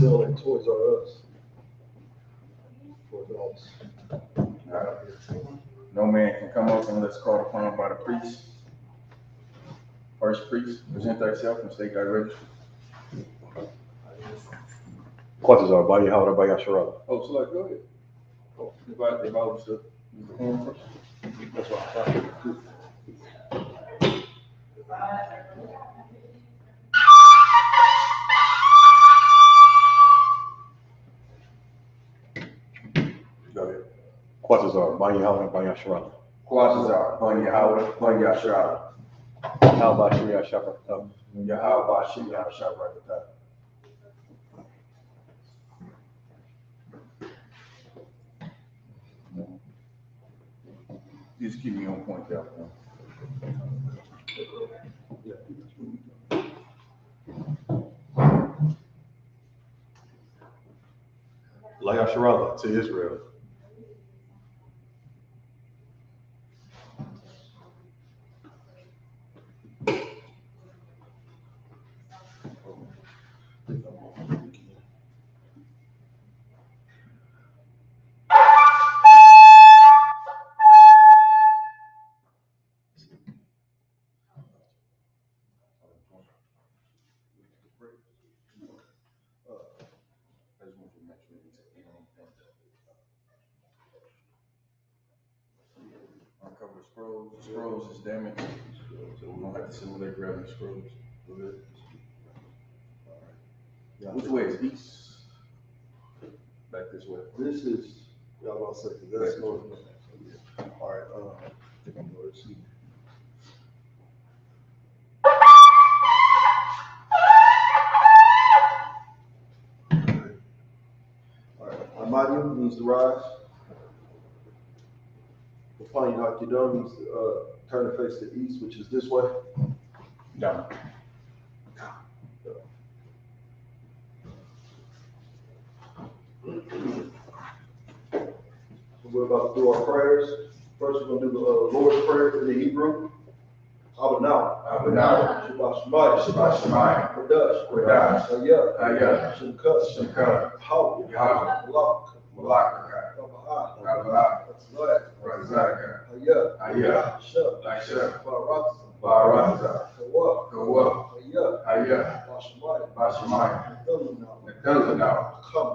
sell at Toys R Us. No man can come up unless called upon by the priest. First priest, present thyself and state thy religion. Quantas are by Yahweh, by Yasharala. Oh, so like, go ahead. Oh, if I was to use the horn first. That's what I'm talking. Go ahead. Quantas are by Yahweh, by Yasharala. Quasar, Bun Yahweh, Bun Yashara. How about Shia Shabbat? Yahweh, Shim Yahshua, right at that. Just keep me on point there. La Yasharala to Israel. Uncover the scrolls. The scrolls is damaged, so we're gonna have to simulate grabbing the scrolls. Go ahead. All right. Which way is east? Back this way. This is, y'all want to say, that's north. All right, I think I'm going to see. All right, Amadi means to rise. Upon Yakidon means to turn the face to the east, which is this way. Down. We're about to do our prayers. First, we're going to do the Lord's Prayer in the Hebrew. Abba Shabbat Shemayim. Shabbat Shemayim. Kodash. Hayah. Shemka. Yahweh. Malak. Malaka. Kabbalah. Kabbalah. Razak. Hayah. Hayah. Shep. Shep. Baratza. Kawa. Hayah. Hayah. Bashemayim. Bashemayim. Netanyahu. Now. Come.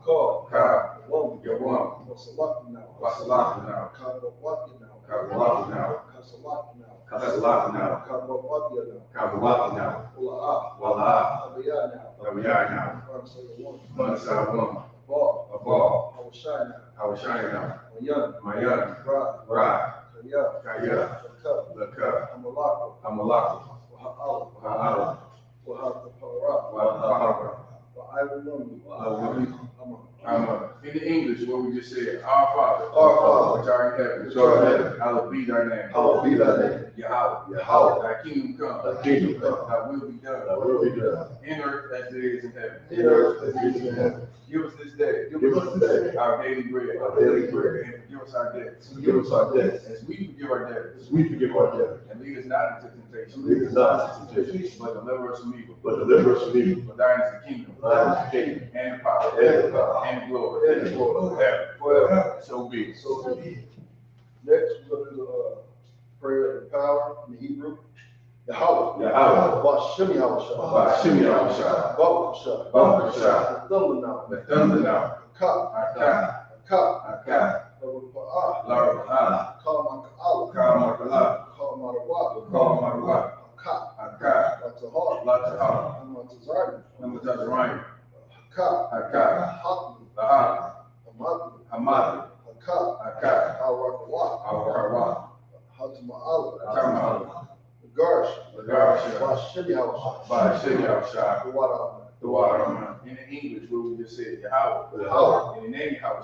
Call. Yawam. Yawam. Wasalakna. Wasalakna. Kabawakna. Kabawakna. Kasalakna. Kasalakna. Kabawakna. Kabawakna. Ula'ah. Wallah. Abiyana. Abiyana. Mansawam. Abba. Hawashayna. Mayan. Ra. Kaya. Laka. Amalaka. Waha'ala. Waha'ala. In the English, what we just said, our Father, which art in heaven, hallowed be thy name. Yahweh, thy kingdom come, thy will be done, in earth as it is in heaven. Give us this day our daily bread, and forgive us our debts, as we forgive our debtors. And lead us not into temptation, but deliver us from evil. For thine is the kingdom, and the power, and the glory, forever. So be it. Next, we're going to do the prayer of power in the Hebrew. Yahweh. Bashim Yahweh. Baruch Shah. Nathanael, Akah, Lara, Kamakallah, Kamakallah, Akah, Latahar, Namatazarayim, Akah, Lahab, Hamad, Akah, Awarawah, Hatama, Garsh, Bashim Yahweh, the water. In the English, what we just said, Yahweh. In the name Yahweh.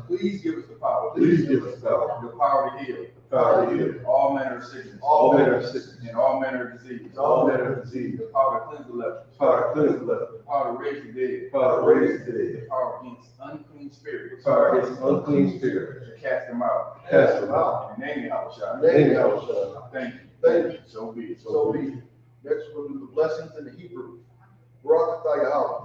Please give us the power. The power to heal. All manner of sickness. And all manner of disease. The power to cleanse the leper. The power to raise the dead. The power against unclean spirits. To cast them out. In the name Yahweh. Thank you. So be it. Next, we'll do the blessings in the Hebrew. Barakatah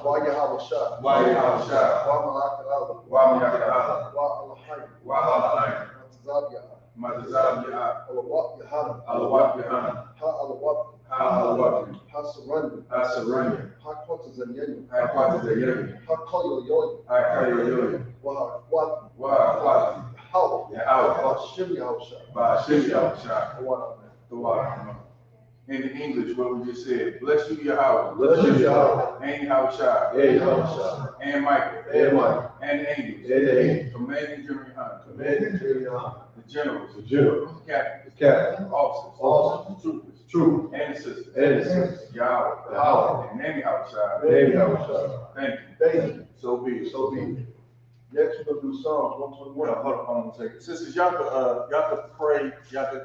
Why Yahweh Shah? Why Yahweh Shah? Why Malak Allah? Why Malak Why Allahayim? Why Allahayim? Matazab Matazab Yah. Alawat Yahana. Alawat Yahana. Ha Alawat. Ha Alawat. Ha Surrender. Ha Surrender. Ha Quantas and Yenu. Ha Quantas and Yenu. Ha Koyo Yoy. Ha Koyo Yoy. Wah Wat. Wah How? Yahweh. Bashim Yahweh Shah. Bashim Yahweh Shah. The water. In the English, what we just said, bless you, Yahweh. Bless you, Yahweh. And Yahweh Shah. And Yahweh Shah. And Michael. And Michael. And the angels. And the angels. Commanding General Hunter. Commanding General. The generals. The generals. The captains. The captains. Officers. Officers. The troopers. Troopers. And the sisters. And the sisters. Yahweh. Yahweh. And name Yahweh Shah. And Yahweh Shah. Thank you. Thank you. So be it. So be it. Next, we're gonna do Psalms 121. Hold on a second. Sisters, y'all could pray, y'all could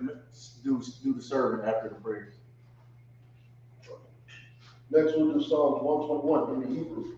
do the sermon after the praise. Next, we'll do Psalms 121 in the Hebrew.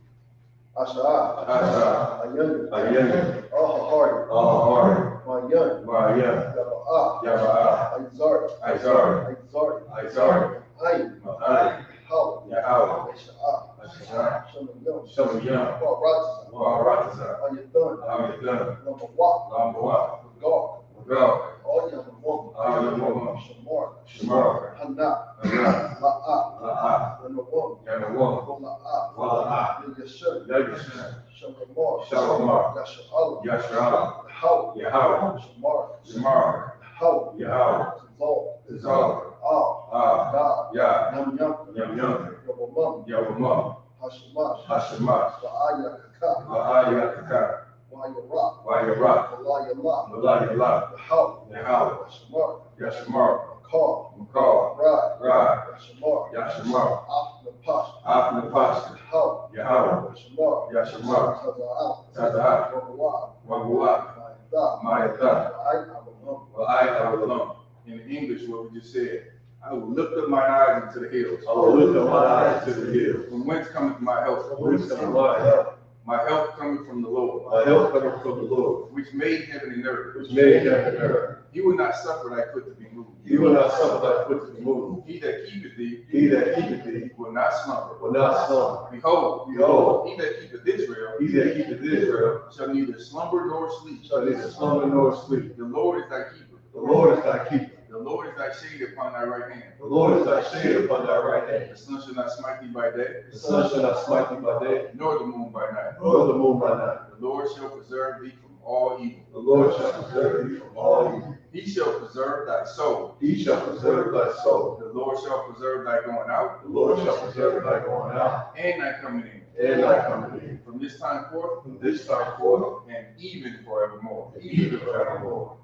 Asha'ah. Asha'ah. Ayan. Ayan. Ahahari. Ahahari. Mayan. Mayan. Yaba'ah. Yaba'ah. Aizari. Aizari. Aizari. Aizari. Ayin. Ayin. Yahweh. Yahweh. Asha'ah. Asha'ah. Shamayam. Shamayam. Baratza. Baratza. Ayatan. Ayatan. Lambawah. Lambawah. Gog. Gog. Ayamawam. Ayamawam. Shamar. Shamar. Hana. Hana. La'ah. La'ah. Yanawam. Yanawam. Wala'ah. Wala'ah. Yashar. Yashar. Shamar. Shamar. Yasha'al. Yashar. Yahweh. Yahweh. Shamar. Shamar. Yahweh. Yahweh. Zol. Zol. Ah. God. Yah. Yam Yam. Yam Yam. Yabamam. Yavamam. Hashemash. Hashemash. Ba'aya Kaka. Va'ayakaka. Wayarah. Wayarah. Walayallah. Malayala. Yahweh. Yahweh. Shamar. Yashamar. Makar. Makar. Rad. Rad. Shamar. Yashamar. Afnapash. Apnapash. Yahweh. Yahweh. Shamar. Yashamar. Taza'ah. Taza'ah. Wawah. Wagua. Ma'adah. Ma'adah. Wa'ayabamam. Wa'ayabamam. In English, what we just said, I will lift up my eyes into the hills. I will lift up my eyes to the hills. From whence cometh my help? From whence cometh my help? My help cometh from the Lord, My help cometh from the Lord, which made heaven and earth. which made heaven and earth. He will not suffer thy foot to be moved. He will not suffer thy foot to be moved. He that keepeth thee He that keepeth thee will not slumber. will not slumber. Behold, Behold, he that keepeth Israel he that keepeth Israel shall neither slumber nor sleep. shall neither slumber nor sleep. The Lord is thy keeper. The Lord is thy keeper. The Lord is thy shade upon thy right hand. The Lord is thy shade upon thy right hand. The sun shall not smite thee by day, The sun shall not smite thee by day, nor the moon by night. nor the moon by night. The Lord shall preserve thee from all evil. The Lord shall preserve thee from all evil. He shall preserve thy soul. He shall preserve thy soul. The Lord shall preserve thy going out The Lord shall preserve thy going out and thy coming in. and thy coming in. From this time forth From this time forth, and even forevermore. even forevermore.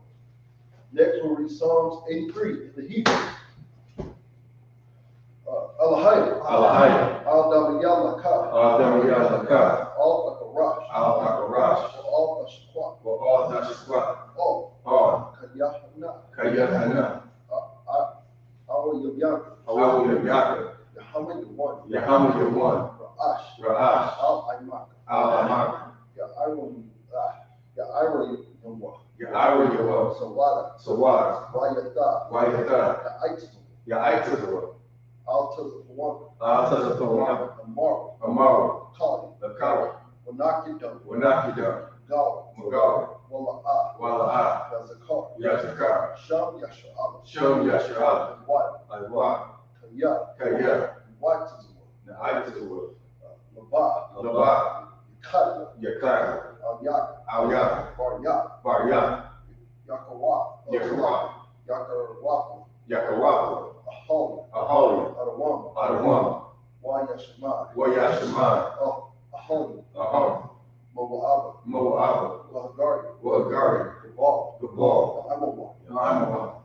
Next, we'll read Psalms 83 in the Hebrew. Alahayim. Alahayim. Al-Dawiyalaka. Al-Dawiyalaka. Al-Akarash. Al-Akarash. Al-Ashqaq. All Dashqat. All. All. Kayahana. Kayahana. Awayabyan. Awayabyan. Yahweh the one. Yahweh the one. Ra'ash. Ra'ash. Al-Aymak. Al-Amak. Yahweh the one. Yahweh the one. Sawada. Sawad. Wayata. Wayata. Ya'aitzmu. Ya'aitzmu. Al-Tazawwan. Al-Tazawwan. Amar. Amar. Kali. The Kali. Wanakidam. Wanakida. Gal. Mugal. Wala'ah. Wala'ah. Yazakar. Yazakar. Sham Yasha'al. Shom Yasha'al. What? Aywa. Kaya. Kaya. What? Na'aitzmu. Laba. Laba. Yakad. Yakar. Al-Yak. Al-Yak. Bar-Yak. Baryan. Yakawa. Yakawah. Yakarwaku. Yakawaku. Aholi. Aholi. Adawam. Adawam. Wayashimai. Wayashimai. Aholi. Ahom. Mo'aba. Mo'ab. Lahagari. Wagari. Gabal. Gabal. Amawa. Amawa.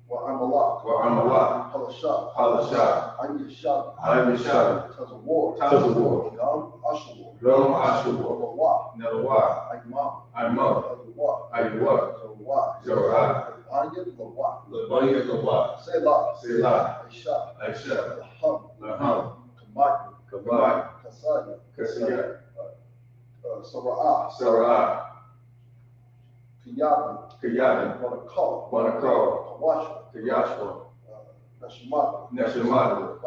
Wa'amalak. Wa'amalak. Halashah. Halashah. Anyashah. Anyashah. Tazawar. Tazawar. Yam Ashawar. Ram Ashur. Nawa. Nawa. Aymam. Imam. Aywa. Aywa. Zawar. Zorai. Anya Lawa. Labaya Lawa. Selah. Selah. Aisha. Aisha. Laham. Laham. Kamaki. Kabad. Kasaya. Kasiyat. Sara'ah. Sarah. Kiyabi. Kayana. Wanakal. Wanakal. Kawasha. Kayashwa. Nashimata. Neshamadu.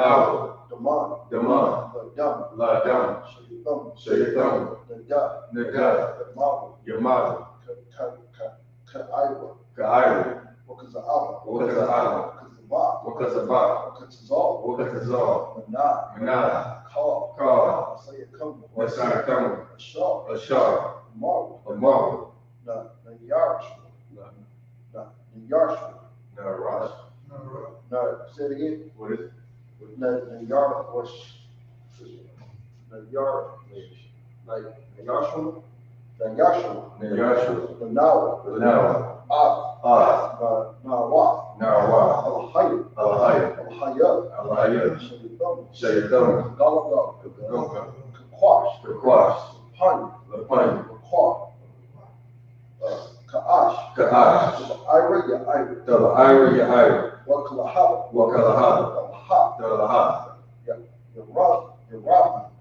Yahweh, Daman, Daman, Ladam, Shaytham, Nadab, Yamaru, Yamada, Kaiwa, Ka'ira, Wakaza'ala, Wakaza'ala, Wakazaba, Wakazabah, Wakazal, Manada, Manada, Kal, Messiah Kama, Ashar, Ashar, Amaru, Amaru, Yarshu, Narash. say it again. What is it? Yar was Yar, like Yashua, Yahshua, the Nawa, Now, Nawa, Nawa, Al-Hayy, Al-Hayy, Al-Hayy, Al-Hayy, Shaytham, Galagah, Goga, Kakwash, Kakwash, Panya, Lapanya, Kakwa, Ka'ash, Ka'ash, Ira, Ira, Yaira, Wakalahaba, Wakalahaba, Alaha, Dalaha, Yarabi,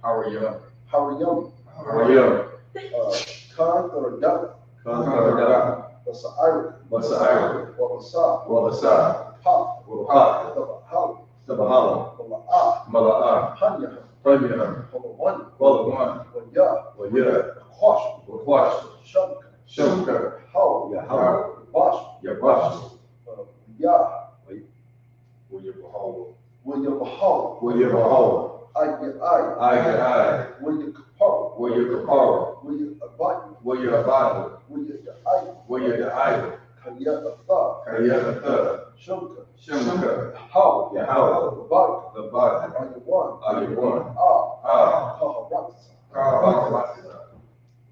Harayam, Hariyam, Harayam, Khan or Dun, Kankarada, Basaira, Basaira, Wabasa, Wabasa, Pa, Wabha, Tabahala, Tabahala, Balaa, Mala'ah, Hanya, Panya, Balawani, Balawan, Waya, Waya, Kwash, Wakwash, Shanka, Shamka, How, Yahweh, Bash, Yabash, Ya, William William Bahal, Bahal, Aya, I, William Kapar, William Kapara, William Abadi, William Abada, William Da'ai, William the Idol, Kaya Atha, Kayatha, Shanka, Shamka, How, Yahweh, Baraka, Labada, Ayawan, Ayawan, Kaharatsa. Kaharatha.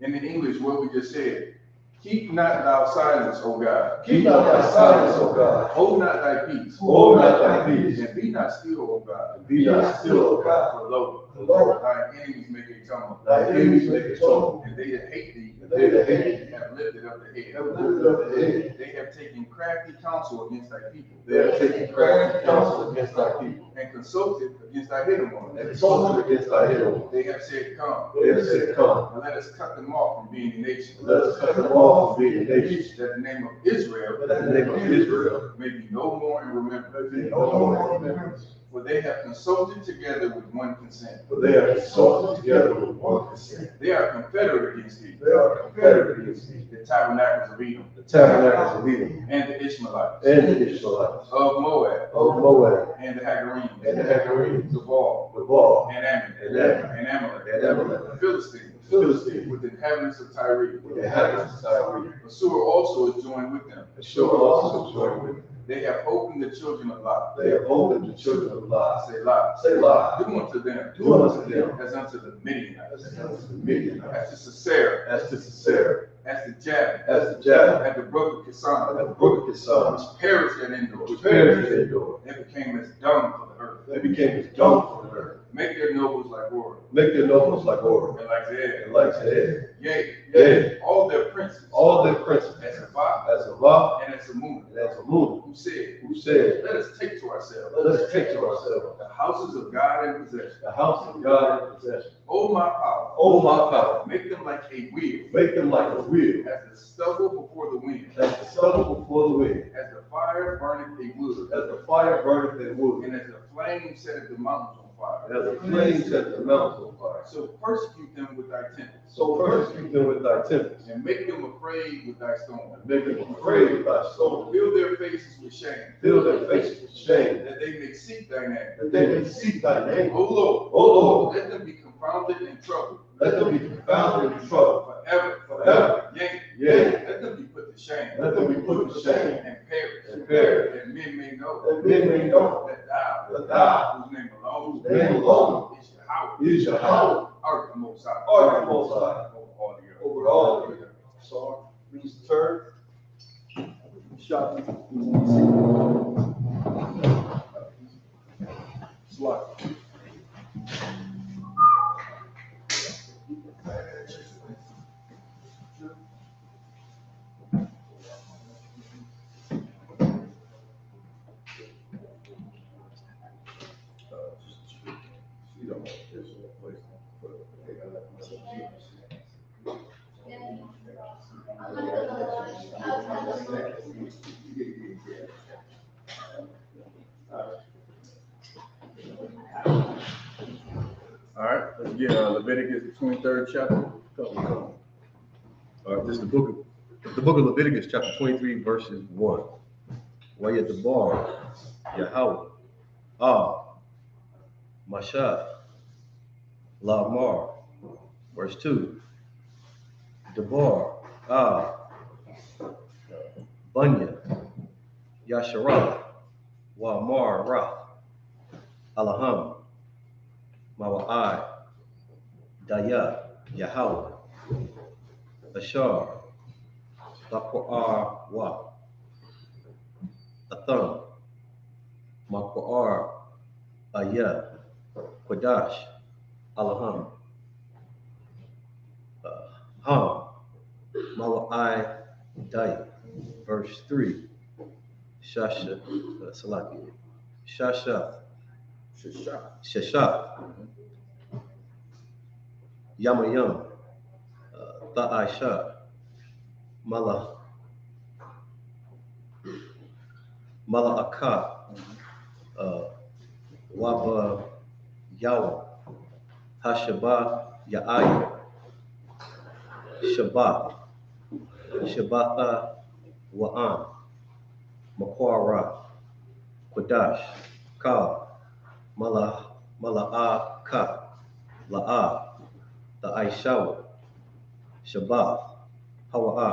In the English, what we just said, keep not thou silence, O God. Keep not thy silence, O God. Hold not thy peace. Hold not thy peace. And be not still, O God. Be not still, O God. For lo, Lo, thine enemies make a tumult. thy enemies make a tumult. And they that hate thee, And they that hate thee have lifted up the head. have lifted up the head. They have taken crafty counsel against thy people. They have taken crafty counsel against thy people. And consulted against thy hidden one. And consulted against thy hidden one. They have said, come. They have said, come. And let us cut them off from being a nation. Let us cut them off from being a nation. That the name of Israel, That the name of Israel may be no more in remembrance. may be no more in remembrance. For they have consulted together with one consent. For they have consulted together with one consent. They are confederate against thee. They are confederate against thee. The tabernacles of Edom, The tabernacles of Edom, and the Ishmaelites, and the Ishmaelites, of Moab, of Moab, and the Hagarenes, and the Hagarenes, Gabal, the Baal, and Ammon, and Ammon, and Amalek, and Amalek, the Philistines, the Philistines, with the inhabitants of Tyre. with the inhabitants of Tyre. Assur also is joined with them. Ashur also joined with them. They have opened the children of Lot. They have opened the children of Lot. Say Lot. Selah. Do unto them. Do unto them As unto the Midianites. as unto the Midianites, As to Sisera. as to Sisera, As to Jabin. as to Jabin, At the brook of at Kison. the brook of Kison, Which perished at Endor. which perished in Endor. They became as dung for the earth. They became as dung for the earth. Make their nobles like Or. Make their nobles like Oreb, And like Zed. and like Zed. Yea, all their princes. All their princes, As Abba. as Avah, And as Amun. and as Amun, Who said, who said, let us take to ourselves let us take to ourselves the houses of God in possession. the house of God in possession. O my power. O my power, Make them like a wheel. make them like a wheel, As the stubble before the wind. as the stubble before the wind, As the fire burneth a wood. as the fire burneth in wood, And as the flame setteth the mountains on fire. and as the flames set the mountains on fire. So persecute them with thy tempest. So persecute them with thy tempest, And make them afraid with thy storm. and make them afraid with thy storm. Fill their faces with shame. Fill their faces with shame, That they may seek thy name. that they may seek thy name. O Lord. O Lord, Let them be confounded and troubled. let them be confounded and troubled Forever. forever. Yea. Yea, Let them be put to shame. let them be put to shame And perish. and perish, That men may know. that men may know That thou. that thou, Whose name alone. whose name alone Is Yahweh. is Yahweh, Art the most high. art the Most High, Over all the earth. over all the earth. So, means the third. Shot. Slide. get Leviticus, the 23rd chapter. All right, this is the book of Leviticus, chapter 23, verses 1. Wayat the bar, Yahweh, Mashah, Lamar. Verse 2. Debar, Bunya, Yasharah, Wamar, Ra, Alaham, Mawa'ai, Daya, Yahweh, Ashar, Lakwa'ar, Wa, Atham, Makwa'ar, Ayah, Quadash, Alaham, Ham, Mawa'ai, Daya. Verse 3. Shasha, Salaki, Shasha, Shasha, Yamayam, Ta'aisha, Mala, Mala'aka, Waba, Yawa, Hashaba, Ya'ai, Shabbat, Shabbatha, Wa'an, Makwara, Qudash, Ka, Mala'aka, La'a, Ta'aishawa, Shabbat, Hawa'a,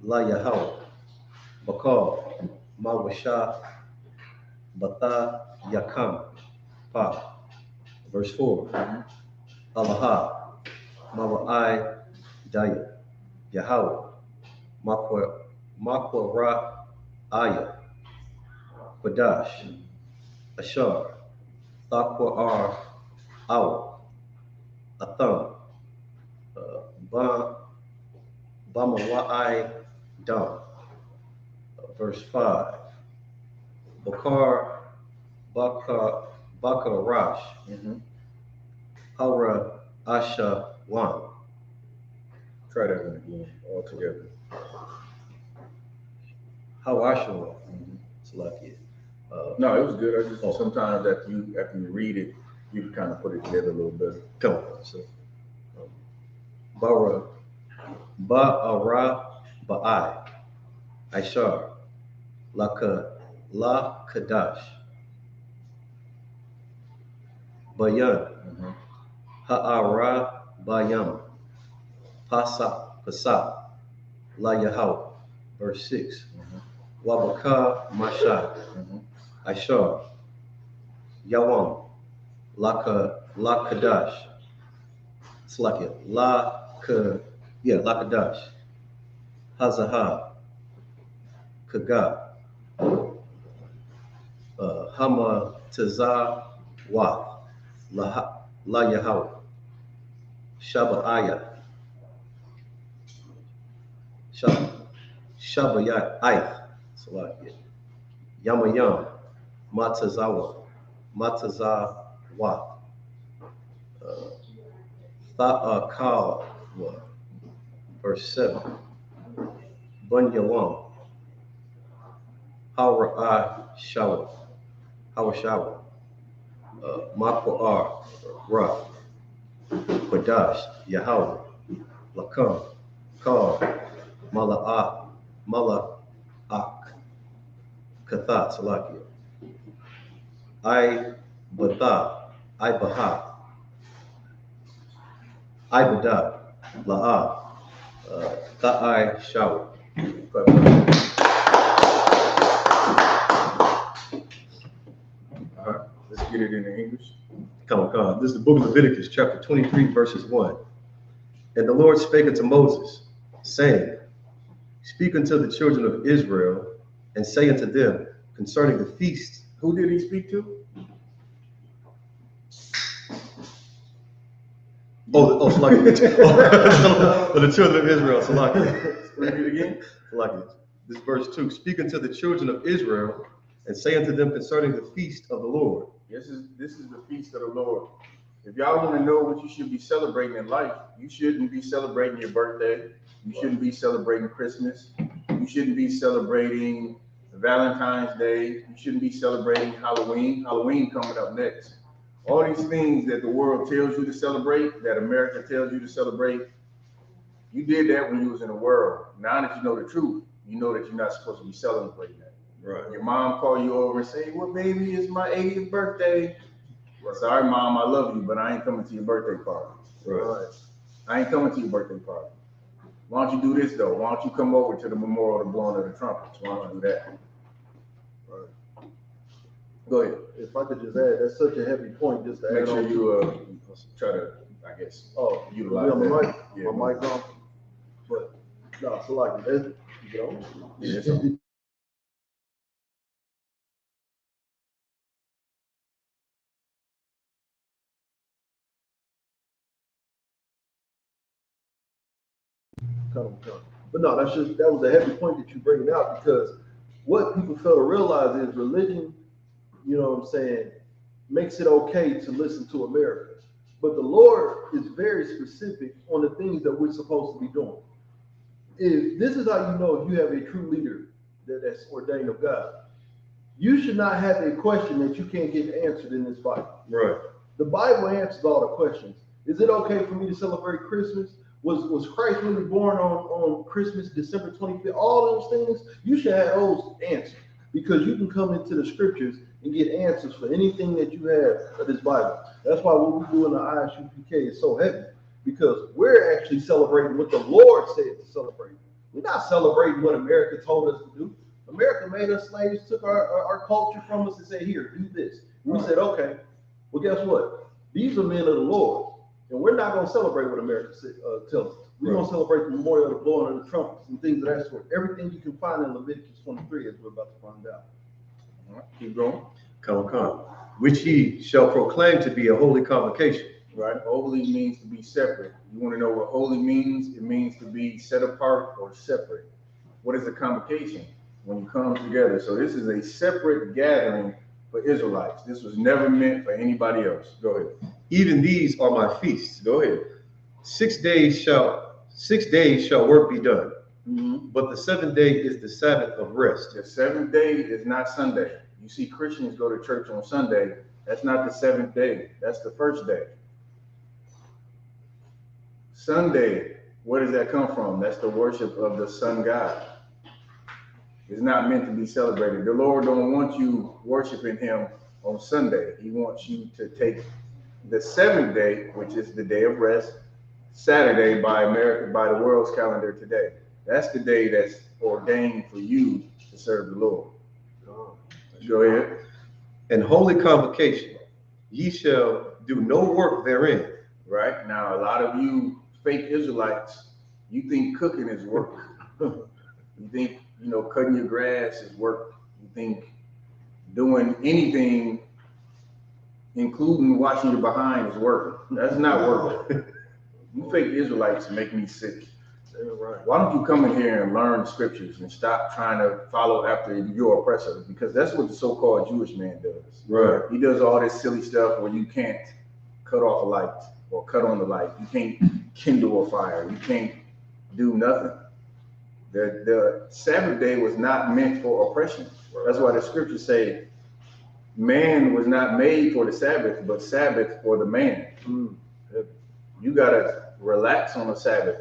La Yahweh, Bakal, Mawasha, Bata, Yakam, Pa. Verse 4. Alaha, Mawa'ai, Daya, Yahweh, Makwa Ra, Aya, Qudash, Ashar, Thakwa Ar, Awa, Atham, Bamawa'ai, Dam. Verse 5. Bakar, Bakar Rash, Hara, Asha, Wan. Try that one again, all together. Hawashua, Salakia. No, it was good. I just sometimes after you read it, you can kind of put it together a little bit. Come on. So, Bara, Ba'ara, Ba'ai, Aishar, La Kadash, Bayan, Ha'ara, Bayam, Pasa, La Yahweh. Verse 6. Wabaka, Masha, Aishar, Yawam, La Kadash, Slakia, La Kadash, Hazaha, Kaga, Hama Tazah, Wa, La Yahweh, Shaba'aya, Shabayai, Salakia, Yamayam, Matazawa, Matazawa, Tha'akawa, verse 7. Bunyawam, Hawra'a Shawa, Hawashawa, Makwa'ar, Ra, Qudash, Yahweh, Lakam, Kal, Mala'ak, Kathat, Salakia, I Baha, Bada, La'a, Ta'ai Shawa. Let's get it in English. Come on. This is the book of Leviticus, chapter 23, verses 1. And the Lord spake unto Moses, saying, Speak unto the children of Israel, and say unto them concerning the feast. Who did he speak to? Salaki. The children of Israel, Salaki. Read it again. Salaki. This is verse 2. Speak unto the children of Israel, and say unto them concerning the feast of the Lord. This is the feast of the Lord. If y'all want to know what you should be celebrating in life, you shouldn't be celebrating your birthday. You shouldn't be celebrating Christmas. You shouldn't be celebrating Valentine's Day. You shouldn't be celebrating Halloween. Halloween coming up next. All these things that the world tells you to celebrate, that America tells you to celebrate, you did that when you was in the world. Now that you know the truth, you know that you're not supposed to be celebrating that. Right. Your mom call you over and say, well, baby, it's my 80th birthday. Well, sorry, mom, I love you, but I ain't coming to your birthday party. Right. I ain't coming to your birthday party. Why don't you do this, though? Why don't you come over to the memorial of the blowing of the trumpets? Why don't you do that? Right. Go ahead. If I could just add, that's such a heavy point, just to Make add sure on. you try to, I guess, utilize yeah, my mic, Yeah, my mic on. But no, so like that, you know. Yeah, it's on. Come. But no, that was a heavy point that you bring out, because what people fail to realize is religion, you know what I'm saying, makes it okay to listen to America. But the Lord is very specific on the things that we're supposed to be doing. If this is how you know if you have a true leader that's ordained of God, you should not have a question that you can't get answered in this Bible. Right. The Bible answers all the questions. Is it okay for me to celebrate Christmas? Was Christ really born on Christmas, December 25th? All those things, you should have those answered, because you can come into the scriptures and get answers for anything that you have of this Bible. That's why what we do in the Isupk is so heavy, because we're actually celebrating what the Lord said to celebrate. We're not celebrating what America told us to do. America made us slaves, took our culture from us and said, here, do this. And we said, okay, well, guess what? These are men of the Lord. And we're not going to celebrate what America tells us. We're going to celebrate the memorial of the blowing of the trumpets and things of that sort. Everything you can find in Leviticus 23, as we're about to find out. All right, keep going. Come. Which ye shall proclaim to be a holy convocation. Right? Holy means to be separate. You want to know what holy means? It means to be set apart or separate. What is a convocation? When you come together. So this is a separate gathering for Israelites. This was never meant for anybody else. Go ahead. Even these are my feasts. Go ahead. 6 days shall work be done. Mm-hmm. But the 7th day is the Sabbath of rest. The 7th day is not Sunday. You see Christians go to church on Sunday. That's not the 7th day. That's the first day. Sunday, where does that come from? That's the worship of the sun god. It's not meant to be celebrated. The Lord don't want you worshiping him on Sunday. He wants you to take the 7th day, which is the day of rest, Saturday by the world's calendar today. That's the day that's ordained for you to serve the Lord. Go ahead. And holy convocation, ye shall do no work therein. Right? Now, a lot of you fake Israelites, you think cooking is work. You think, cutting your grass is work. You think doing anything, including washing your behind, is work. That's not work. You fake Israelites make me sick. Right. Why don't you come in here and learn scriptures and stop trying to follow after your oppressor? Because that's what the so-called Jewish man does. Right. He does all this silly stuff where you can't cut off a light or cut on the light. You can't kindle a fire. You can't do nothing. The Sabbath day was not meant for oppression. That's why the scriptures say man was not made for the Sabbath, but Sabbath for the man. You gotta relax on the Sabbath,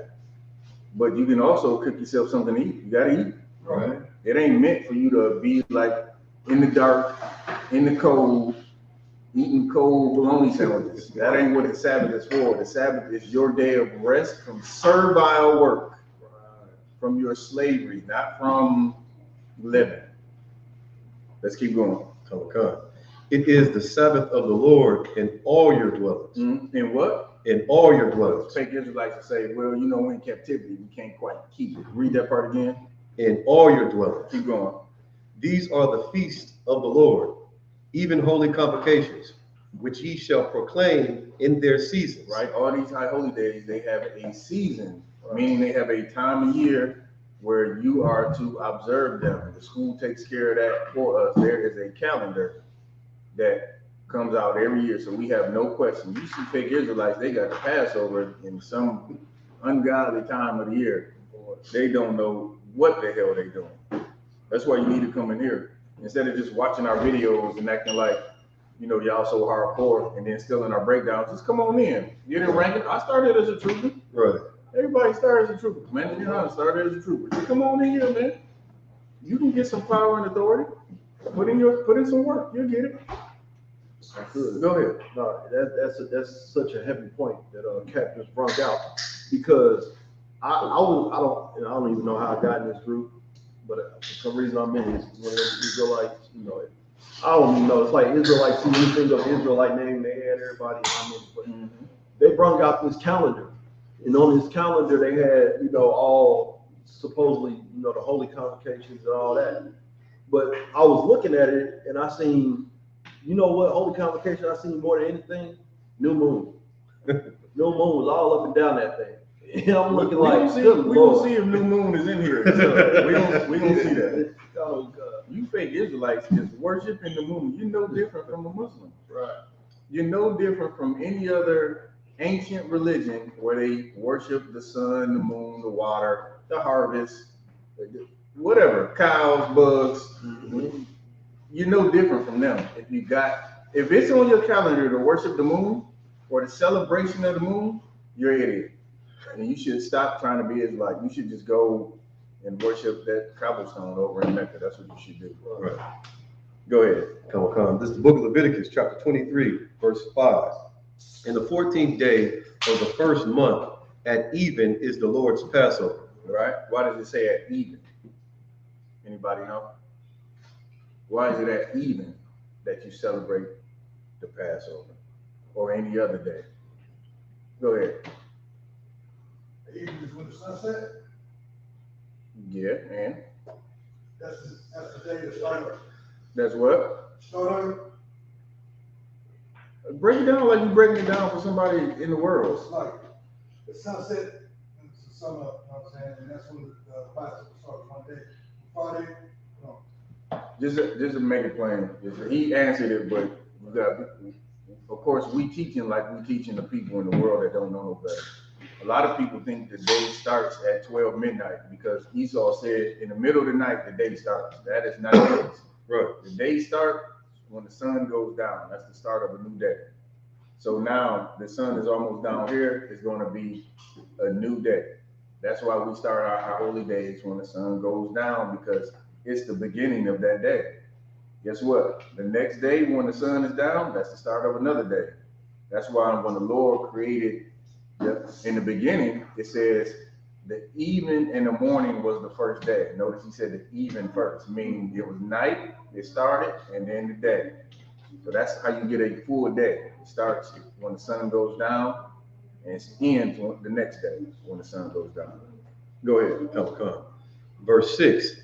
but you can also cook yourself something to eat. You gotta eat. Right. It ain't meant for you to be like in the dark, in the cold, eating cold bologna sandwiches. That ain't what the Sabbath is for. The Sabbath is your day of rest from servile work, from your slavery, not from living. Let's keep going. Come. It is the Sabbath of the Lord in all your dwellings. In what? In all your dwellings. Fake Israelites will say, well, we're in captivity. We can't quite keep it. Read that part again. In all your dwellings. Keep going. These are the feasts of the Lord, even holy convocations, which ye shall proclaim in their seasons. Right? All these high holy days, they have a season, meaning they have a time of year where you are to observe them. The school takes care of that for us. There is a calendar that comes out every year, so we have no question. You see fake Israelites, they got the Passover in some ungodly time of the year. They don't know what the hell they're doing. That's why you need to come in here. Instead of just watching our videos and acting like you know, y'all so hardcore, and then still in our breakdowns, just come on in. You didn't rank it. I started as a trooper. Right. Everybody started as a trooper. Man, you know, I started as a trooper. Just come on in here, man. You can get some power and authority. Put in some work. You'll get it. Good. Go ahead. No, that's such a heavy point that Cap just brought out, because I don't even know how I got in this group, but for some reason I'm in it. When Israelites, you know, I don't even know. It's like Israelites see anything of Israelite name, they had everybody. I'm in, but they brought out this calendar, and on this calendar they had, you know, all supposedly, you know, the holy convocations and all that. But I was looking at it and I seen, you know what, holy convocation I seen more than anything? New moon. New moon was all up and down that thing. And I'm looking like, we don't see if new moon is in here. So we don't see that. Oh God. You fake Israelites just worshiping the moon. You're no different from a Muslim. Right. You're no different from any other ancient religion where they worship the sun, the moon, the water, the harvest, whatever, cows, bugs. Mm-hmm. You're no different from them. If it's on your calendar to worship the moon or the celebration of the moon, you're an idiot. And you should stop trying to be Israelite. You should just go and worship that cobblestone over in Mecca. That's what you should do. Right. Go ahead. Come. This is the book of Leviticus, chapter 23, verse 5. In the 14th day of the first month, at even is the Lord's Passover. Right? Why does it say at even? Anybody know? Why is it at even that you celebrate the Passover or any other day? Go ahead. Even is when the sun set. Yeah, and That's the day to start. that's what? Start. Break it down like you're breaking it down for somebody in the world. It's like the sunset and the sun up. You know what I'm saying? And that's when the Passover starts one day. Friday. Just to make it plain, he answered it, but of course, we teaching like we teaching the people in the world that don't know no better. A lot of people think the day starts at 12 midnight because Esau said in the middle of the night the day starts. That is not the case. Right. The day starts when the sun goes down. That's the start of a new day. So now the sun is almost down here. It's going to be a new day. That's why we start our holy days when the sun goes down, because it's the beginning of that day. Guess what? The next day when the sun is down, that's the start of another day. That's why when the Lord created, in the beginning, it says the even and the morning was the first day. Notice he said the even first, meaning it was night, it started, and then the day. So that's how you get a full day. It starts when the sun goes down, and it ends the next day when the sun goes down. Go ahead. Come. Verse 6.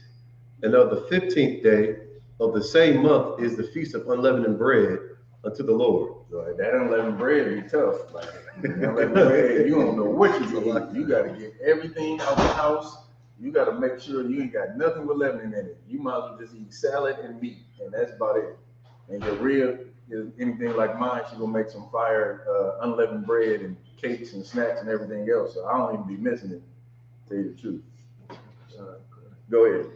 And of the 15th day of the same month is the feast of unleavened bread unto the Lord. So that unleavened bread be tough. Like unleavened bread, you don't know what you're gonna eat. You gotta get everything out the house. You gotta make sure you ain't got nothing with leavening in it. You might as well just eat salad and meat, and that's about it. And your real is anything like mine, she gonna make some fire unleavened bread and cakes and snacks and everything else. So I don't even be missing it, to tell you the truth. Go ahead.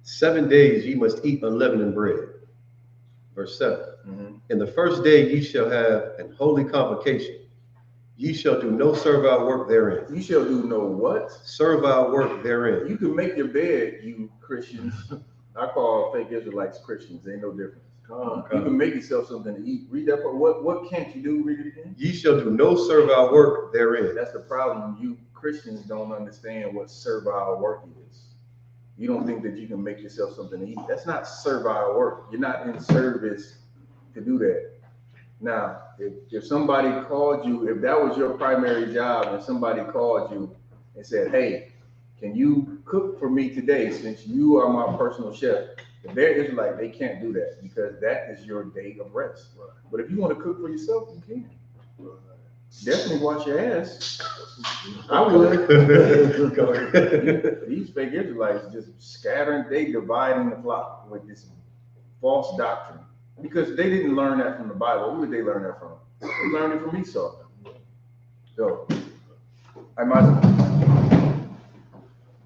7 days ye must eat unleavened bread. Verse 7. Mm-hmm. In the first day ye shall have an holy convocation. Ye shall do no servile work therein. You shall do no what? Servile work therein. You can make your bed, you Christians. I call fake Israelites Christians. Ain't no difference. You can make yourself something to eat. Read that part. What can't you do? Read it again. Ye shall do no servile work therein. That's the problem. You Christians don't understand what servile work is. You don't think that you can make yourself something to eat. That's not servile work. You're not in service to do that. Now, if somebody called you, if that was your primary job and somebody called you and said, hey, can you cook for me today since you are my personal chef? If they're Israelite, they can't do that because that is your day of rest. But if you want to cook for yourself, you can. Definitely wash your ass. I would. These fake Israelites just scattering, they dividing the flock with this false doctrine. Because they didn't learn that from the Bible. Who did they learn that from? They learned it from Esau. So, I might.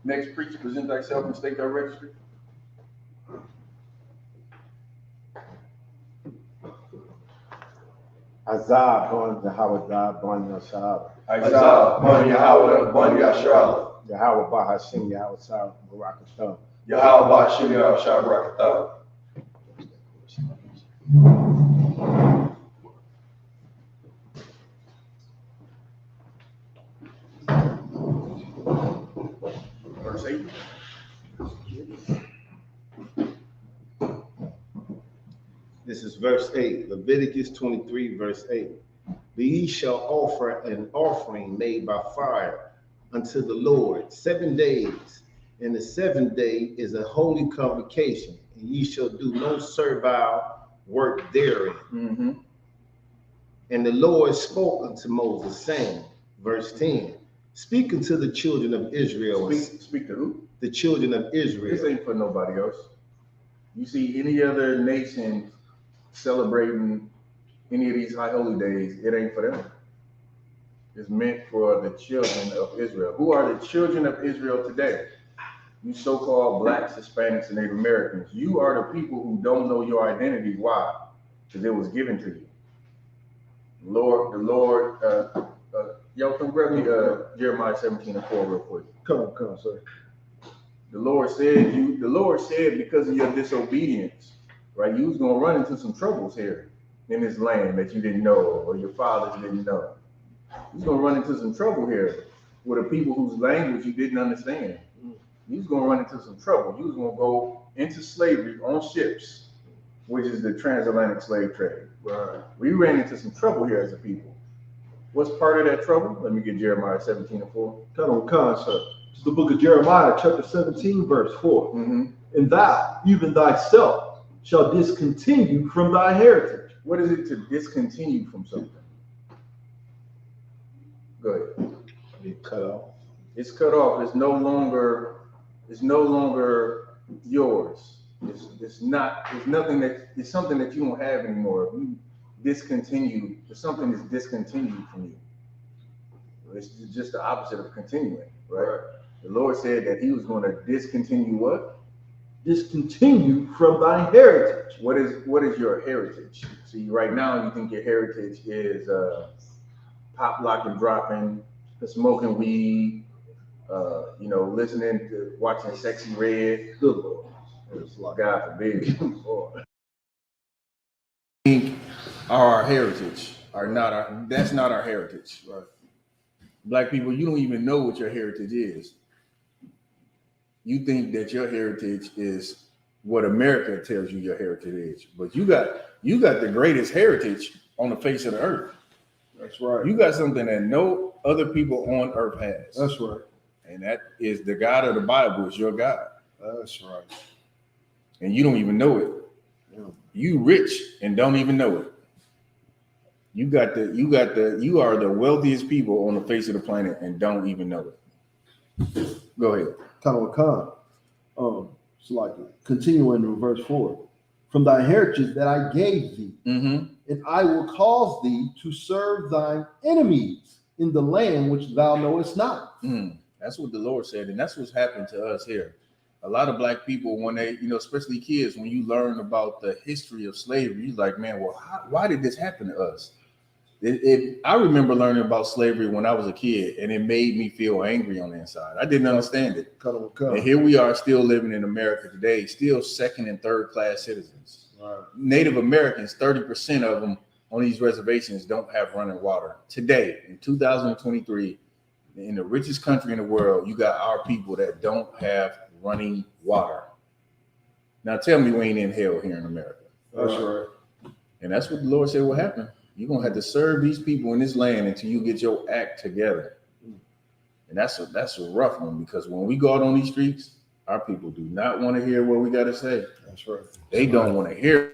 Next preacher, present thyself and state thy registry. Azab Bon Yahweh Bon Yashab. Isaiah, Bon Yahweh, Bon Yashar. Yahweh Bahashim Yahweh Sal Barakatam. Yahweh Bashim Yahshua Barakatah. Verse 8. This is verse 8, Leviticus 23, verse 8. But ye shall offer an offering made by fire unto the Lord 7 days, and the 7th day is a holy convocation, and ye shall do no servile work therein. Mm-hmm. And the Lord spoke unto Moses, saying, verse 10, speak unto the children of Israel. Speak to who? The children of Israel. This ain't for nobody else. You see any other nation celebrating any of these high holy days, it ain't for them. It's meant for the children of Israel. Who are the children of Israel today? You so-called blacks, Hispanics, and Native Americans. You are the people who don't know your identity. Why? Because it was given to you. The Lord, yo, come grab me Jeremiah 17:4 real quick. Come on, sir. The Lord said because of your disobedience, right? You was gonna run into some troubles here in this land that you didn't know or your fathers didn't know. You was gonna run into some trouble here with a people whose language you didn't understand. You was gonna run into some trouble. You was gonna go into slavery on ships, which is the transatlantic slave trade. Right. We ran into some trouble here as a people. What's part of that trouble? Let me get Jeremiah 17:4. Come on, sir. It's the book of Jeremiah, chapter 17, verse 4. Mm-hmm. And thou, even thyself, shall discontinue from thy heritage. What is it to discontinue from something? Go ahead. Be cut off. It's cut off. It's no longer yours. It's nothing that it's something that you don't have anymore. If you discontinue, if something is discontinued from you. It's just the opposite of continuing, right? The Lord said that he was going to discontinue what? Discontinue from thy heritage. What is your heritage? See, right now you think your heritage is pop, lock, and dropping, smoking weed, listening to watching Sexy Red. Good Lord. God forbid. Think our heritage that's not our heritage. Right. Black people, you don't even know what your heritage is. You think that your heritage is what America tells you your heritage is, but you got the greatest heritage on the face of the earth. That's right. You got something that no other people on earth has. That's right. And that is the God of the Bible is your God. That's right. And you don't even know it. Yeah. You rich and don't even know it. You are the wealthiest people on the face of the planet and don't even know it. Go ahead. It's like continuing in verse 4. From thy heritage that I gave thee, Mm-hmm. and I will cause thee to serve thine enemies in the land which thou knowest not. That's what the Lord said, and that's what's happened to us here. A lot of black people, when they, especially kids, when you learn about the history of slavery, you're like, man, well, why did this happen to us? I remember learning about slavery when I was a kid, and it made me feel angry on the inside. I didn't understand it. And here we are still living in America today, still second and third class citizens. Right. Native Americans, 30% of them on these reservations don't have running water. Today, in 2023, in the richest country in the world, you got our people that don't have running water. Now tell me we ain't in hell here in America. That's right. And that's what the Lord said will happen. You're going to have to serve these people in this land until you get your act together. And that's a rough one, because when we go out on these streets, our people do not want to hear what we got to say. That's right. They don't want to hear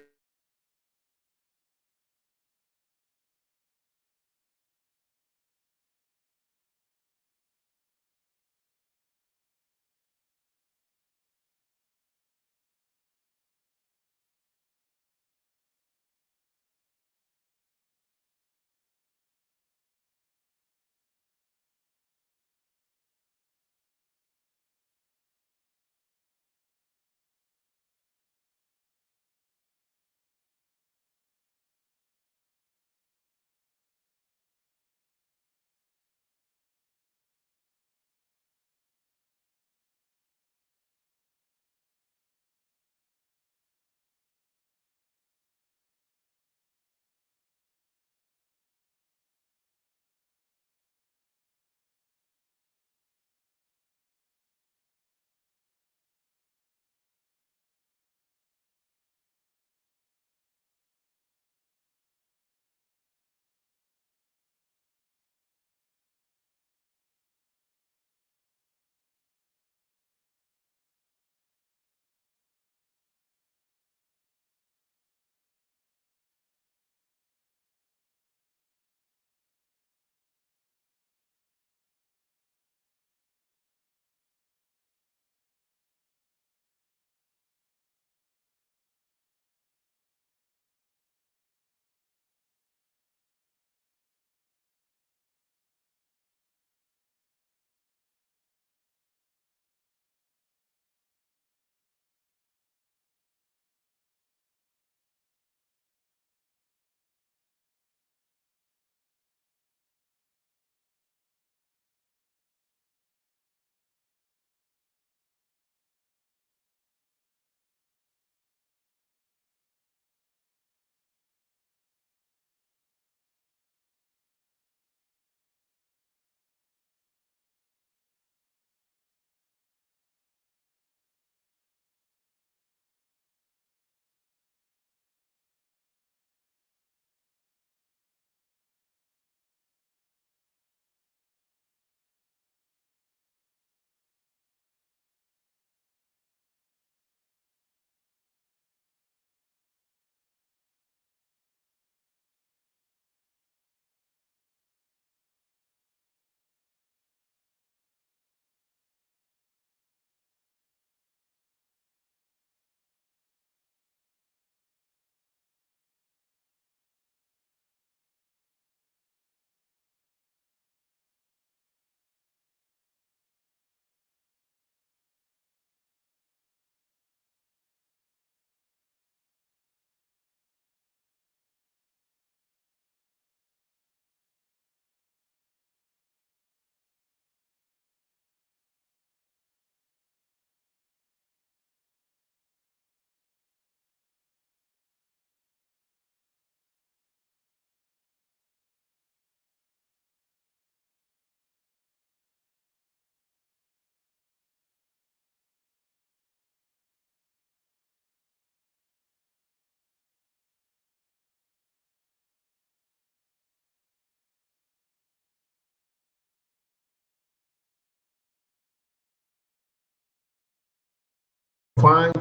fine.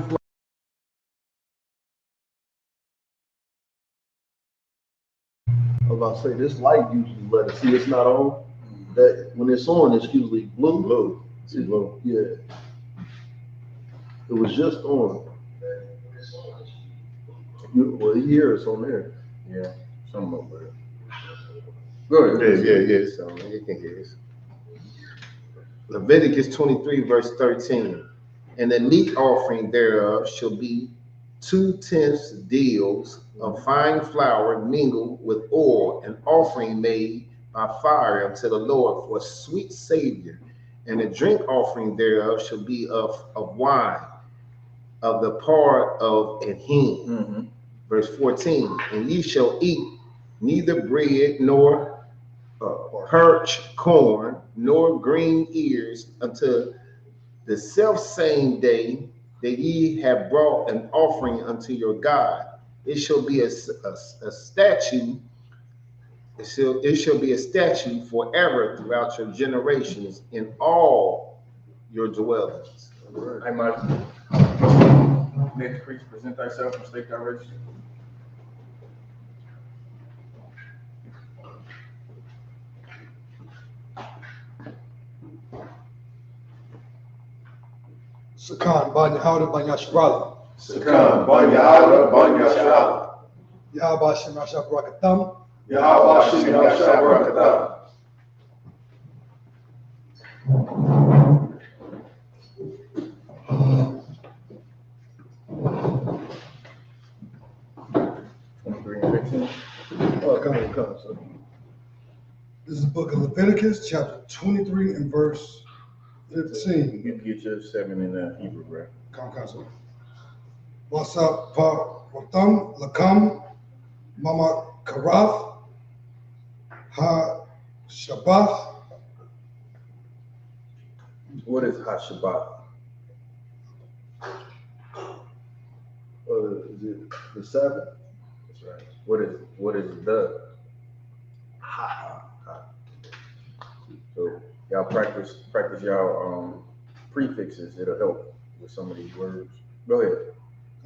I was about to say, this light usually let us see it's not on. That when it's on, it's usually blue. Blue. See blue. Yeah. It was just on. Well, here it's on there. Yeah, something over there. Go ahead. Yeah. So you can hear this. Leviticus 23, verse 13. And the meat offering thereof shall be 2/10 deals of fine flour mingled with oil, an offering made by fire unto the Lord for a sweet savior. And the drink offering thereof shall be of wine, of the part of an hin. Mm-hmm. Verse 14. And ye shall eat neither bread nor parched corn, nor green ears, until the self same day that ye have brought an offering unto your God. It shall be a statute. It shall be a statute forever throughout your generations in all your dwellings. Hey, Mike. Next, preach, present thyself and state thy race. Sakan, Banya Howda, Banya Shrala. Sakan, Banya Howda, Banya Shala. Yahaba Shem Rasha Barakatam. Yahweh Shem Yahshua Barakatah. Come. So. This is the book of Leviticus, chapter 23 and verse 15. You can get your 7 in Hebrew, bro. Come. What's up, Patam, Lakam, Mama Karath, Ha Shabbat. What is HaShabbat? Is it the Sabbath? That's right. What is the? Ha. So y'all practice y'all prefixes. It'll help with some of these words. Go ahead.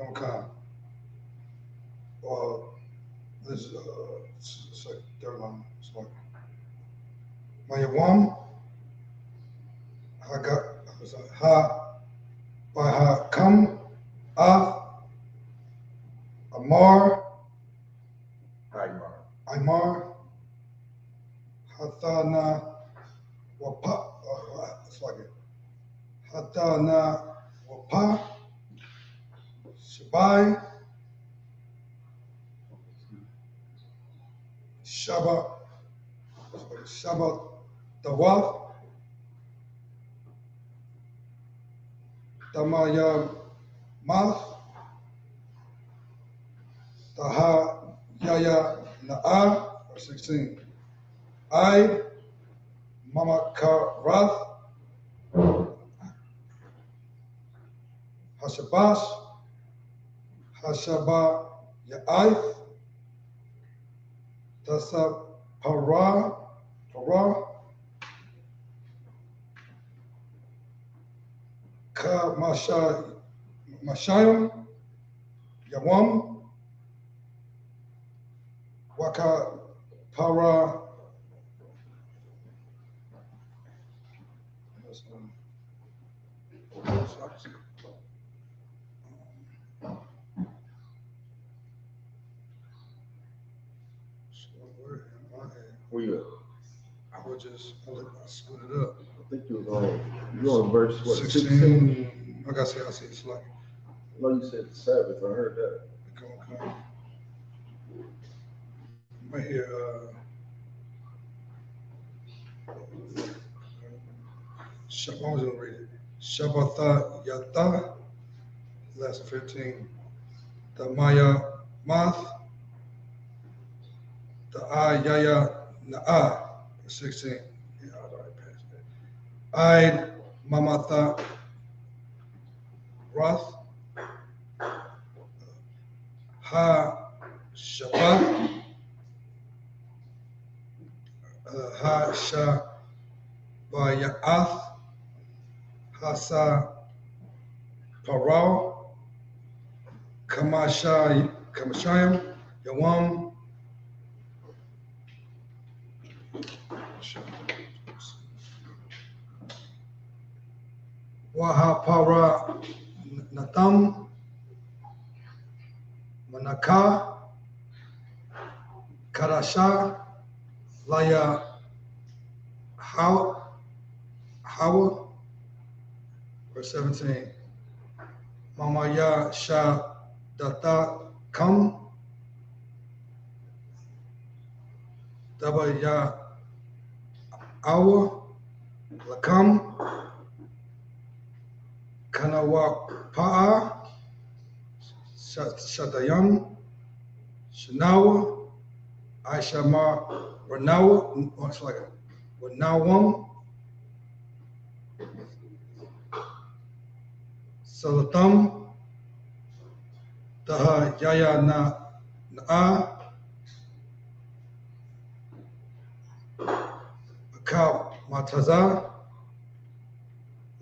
Okay. This is like third line. It's like Mayawam, Ha, Baha Kam, Amar, Aymar, Hathana, Wapa, it's like it. Hathana, Wapa, Shabai, Shabbat, Tawaf, Tamaya, Math, Taha, Yaya, Na'a, verse 16. I, Mama Karath, Hashabash, Hashaba Ya'ith, Tasa Para, Ka Mashayim, Yawam, Waka Para, Where you at? I would just screwed it up. I think you on verse what? 16. Like I said, it's like. No, you said the Sabbath. I heard that. Okay. Right here. I was gonna read it. Shabbatha Yata, lesson 15. The Maya Math, the Ayaya Na'a, 16. Yeah, I was already past that. I Mamatha Roth, Ha Shabbat, Ha Shabaya'ath, Hasa Paral, Kamashayim, Yawam, Wahapara Natham, Manaka, Karasha, Laya Hawa, verse 17. Mamaya Sha Data Kam, Dabaya Awa, Lakam, Kanawa Pa'a, Shatayam, Shanawa, Aishama, Ranawa, it's like a Wanawam, Salatam, Taha Yaya Na'a, Akab Mataza,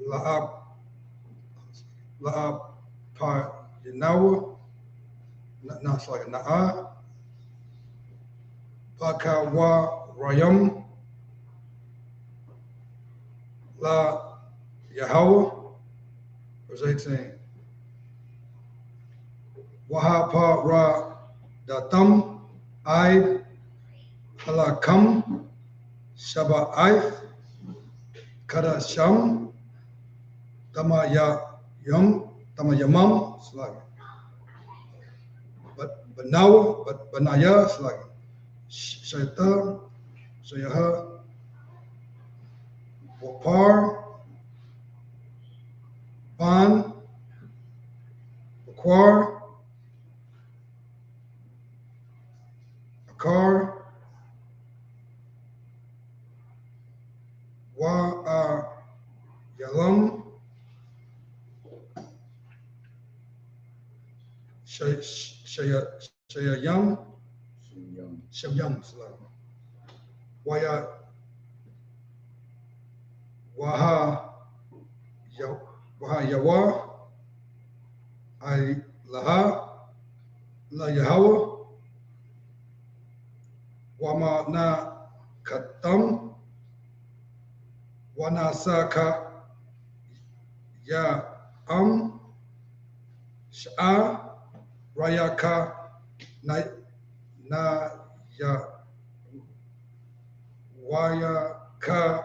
La'ab Pa Yanawa, no, it's like a Na'a, Bakawa Rayam, La Yahweh, verse 18. Wahapa Ra Datam, Aid Halakam, Shaba Aith, Kadasham, Tamayamam, it's like, but now, but Banaya, it's like, Shaitan, Shayaha, Wapar, Ban, Aquar, Akar, Wa Yalam, Shayayam, Shamyam, Waya, Waha Yawa, I Laha, La Yahweh, Wama Na Katam, Wanasaka Ya Sha'a, Rayaka Na Ya Wayaka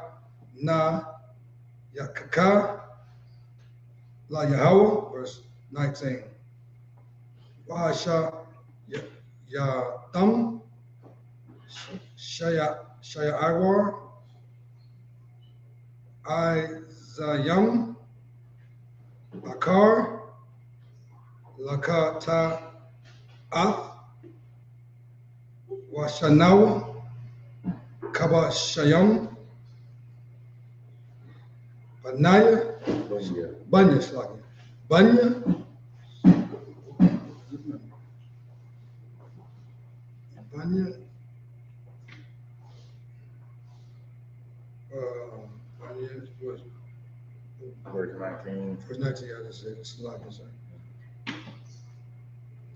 Na Yakaka, La Yahweh, verse 19. Wahasha Yatam, Shaya Agwar, Izayam, Akar, Lakata Ath, Washanawa, Kabashayam, Banaya, Banya Slagi, Banya, Banya, Banya was Verse 19. verse 19, I just said it's like I said.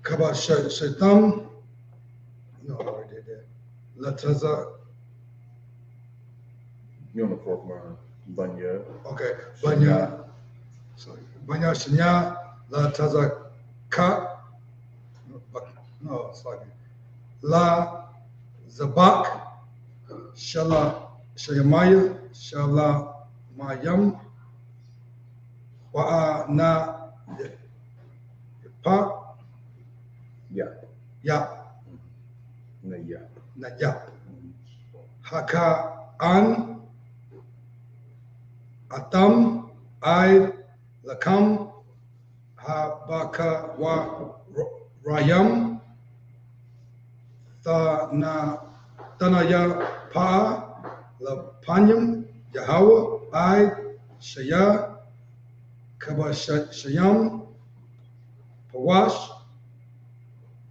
Kabashayam, no, I already did that. Lataza, You're on the fourth line. Bunya. okay, Banya, sorry, Banya Shanya, La Tazaka, no, it's like La Zabak, Shala Shayamaya, Shala Mayam, Wa'a Na Pa, Yeah. Ya, Yeah. Na Ya, Haka An, Atam, Aid, Lakam, Habaka Wa Rayam, Tanaya Pa, Lapanyam, Yahweh, I, Shaya, Kabashayam, Pawash,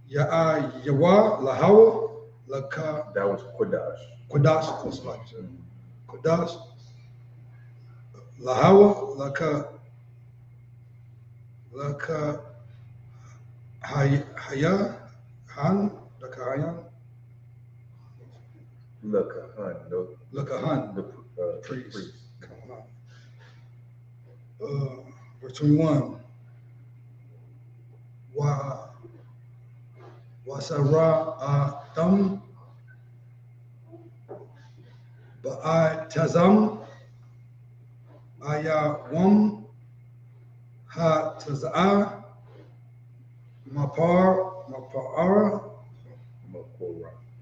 Yawa, Lahawa, Laka, That was Kodash. Kodash, that's like Kodash, Lahawa, Laka, Laka Haya Han, Laka Hayan, Laka Han, the priest. Verse 21. Wasara Adam Ba'a Tazam Ayawam Ha Tazaa Mapara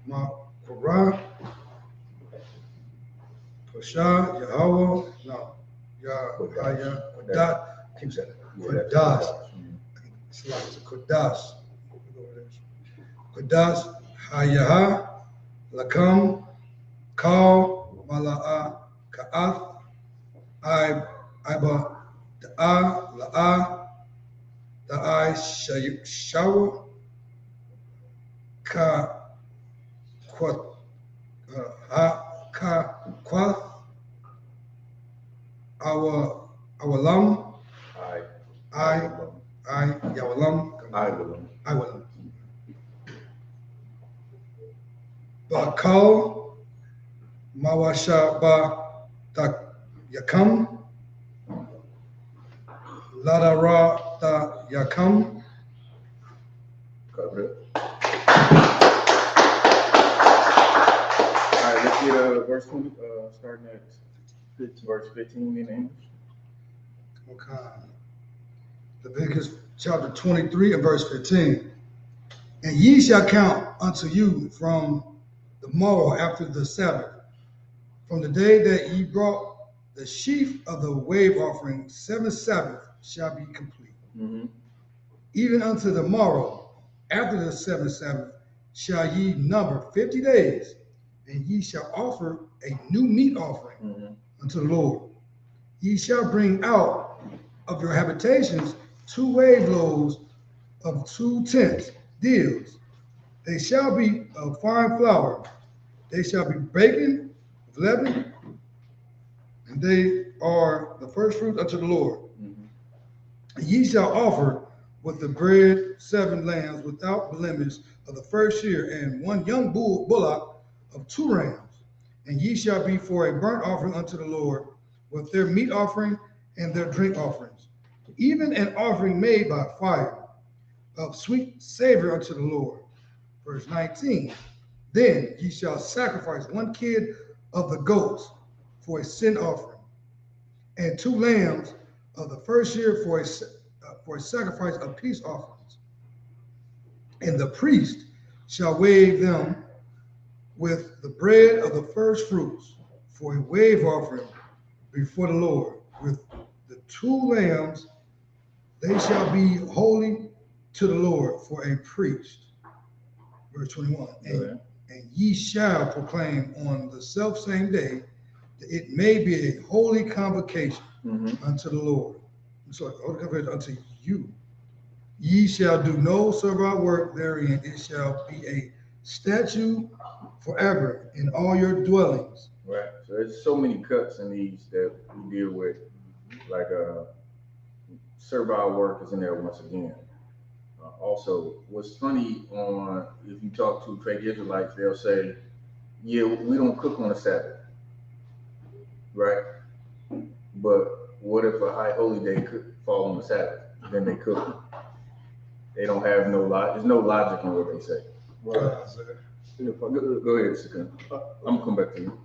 Makura Pasha Yahweh no Yahaya Kodas Kodas Hayaha Lakam Kal Mala'a Ka'ath Iba Da'a La'a Da'a Shawa Ka Quath Ka Quath our lam I Yawalam I will Bakal Mawasha Ba Tak Yakam Ladara Ta Yakam. Cover it. All right, let's get verse 20, starting at verse 15 in English. Okay. Leviticus chapter 23 and verse 15. And ye shall count unto you from the morrow after the Sabbath, from the day that ye brought the sheaf of the wave offering, 7 Sabbaths shall be complete. Mm-hmm. Even unto the morrow after the 7th Sabbath shall ye number 50 days, and ye shall offer a new meat offering unto the Lord. Ye shall bring out of your habitations 2 wave loaves of 2 tenths deals. They shall be of fine flour. They shall be baken with leaven, and they are the first fruit unto the Lord. And ye shall offer with the bread 7 lambs without blemish of the first year, and 1 young bullock of 2 rams. And ye shall be for a burnt offering unto the Lord, with their meat offering and their drink offerings, even an offering made by fire of sweet savor unto the Lord. Verse 19. Then ye shall sacrifice 1 kid of the goats for a sin offering, and 2 lambs of the first year for a sacrifice of peace offerings. And the priest shall wave them with the bread of the first fruits for a wave offering before the Lord. With the 2 lambs, they shall be holy to the Lord for a priest. Verse 21. And ye shall proclaim on the selfsame day that it may be a holy convocation unto the Lord. Sorry, holy convocation unto you. Ye shall do no servile work therein. It shall be a statute forever in all your dwellings. Right. So there's so many cuts in these that we deal with, like servile work is in there once again. Also, what's funny on if you talk to fake Israelites, they'll say, "Yeah, we don't cook on the Sabbath, right? But what if a high holy day could fall on the Sabbath? Then they cook. They don't have no logic. There's no logic in what they say." Go ahead, Sakun. I'm gonna come back to you.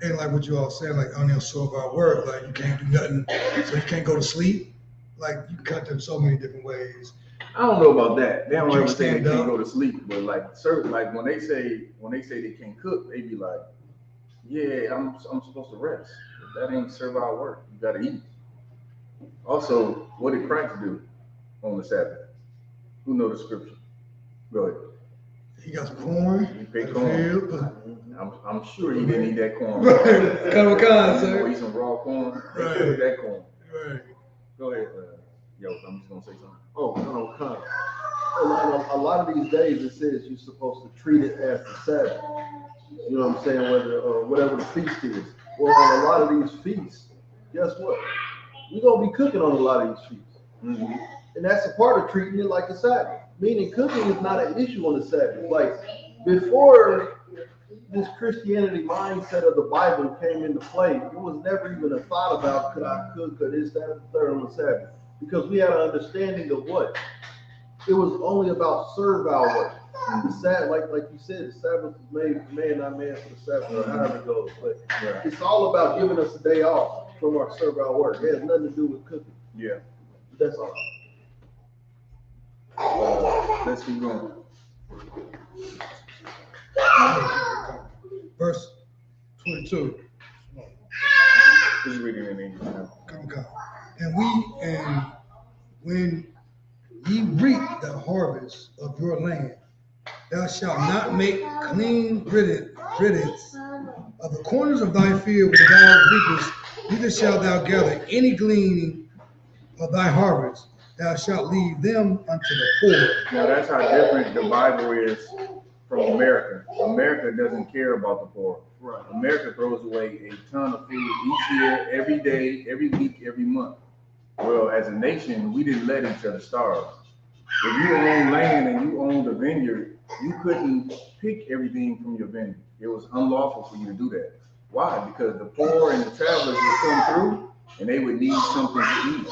And like what you all saying, like on your servile work, like you can't do nothing, so you can't go to sleep. Like you cut them so many different ways. I don't know about that. They don't ever say they can't go to sleep, but like certain, like when they say they can't cook, they be like, "Yeah, I'm supposed to rest. That ain't servile work. You gotta eat." Also, what did Christ do on the Sabbath? Who know the scripture? Go ahead. He got some corn. He picked corn. I'm sure he didn't eat that corn. Right. Kind of kind, sir. Eat some raw corn. Right. They that corn. Right. Go ahead. Yo, I'm just gonna say something. Oh, no, kind of. A lot of these days it says you're supposed to treat it as the Sabbath. You know what I'm saying? Whatever the feast is. Well, on a lot of these feasts, guess what? We're gonna be cooking on a lot of these feasts. And that's a part of treating it like a Sabbath. Meaning cooking is not an issue on the Sabbath. Like before this Christianity mindset of the Bible came into play, it was never even a thought about could I cook or this, that, and the third on the Sabbath. Because we had an understanding of what? It was only about servile work. The Sabbath, like you said, the Sabbath was made for man, not man for the Sabbath, or however it goes. But it's all about giving us a day off from our servile work. It has nothing to do with cooking. Yeah. That's all. Let's keep going. Verse 22. Just reading in English now. Come. And when ye reap the harvest of your land, thou shalt not make clean riddance of the corners of thy field when thou reapest, neither shalt thou gather any gleaning of thy harvest. Thou shalt leave them unto the poor. Now that's how different the Bible is from America. America doesn't care about the poor. Right. America throws away a ton of food each year, every day, every week, every month. Well, as a nation, we didn't let each other starve. If you own land and you owned a vineyard, you couldn't pick everything from your vineyard. It was unlawful for you to do that. Why? Because the poor and the travelers would come through and they would need something to eat.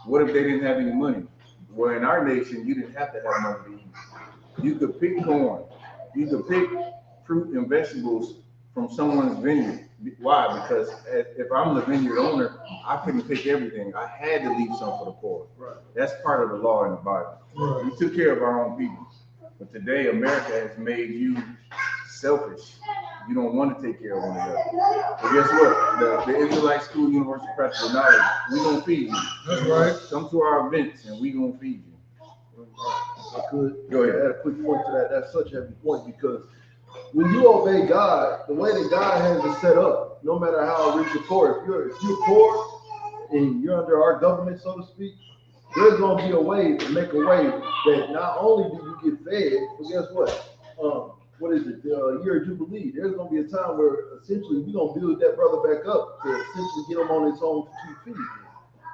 What if they didn't have any money? Well, in our nation, you didn't have to have money to eat. You could pick corn. You could pick fruit and vegetables from someone's vineyard. Why? Because if I'm the vineyard owner, I couldn't pick everything. I had to leave some for the poor. Right. That's part of the law in the Bible. Right. We took care of our own people. But today, America has made you selfish. You don't want to take care of one another. But guess what? The Israelite School Universal Practical Knowledge, we're going to feed you. That's right. Come to our events and we're going to feed you. I could Go ahead. add a quick point to that. That's such a heavy point because when you obey God, the way that God has it set up, no matter how rich or poor, if you're poor and you're under our government, so to speak, there's going to be a way to make a way that not only do you get fed, but guess what? What is it? The year of Jubilee. There's going to be a time where essentially we're going to build that brother back up to essentially get him on his own 2 feet.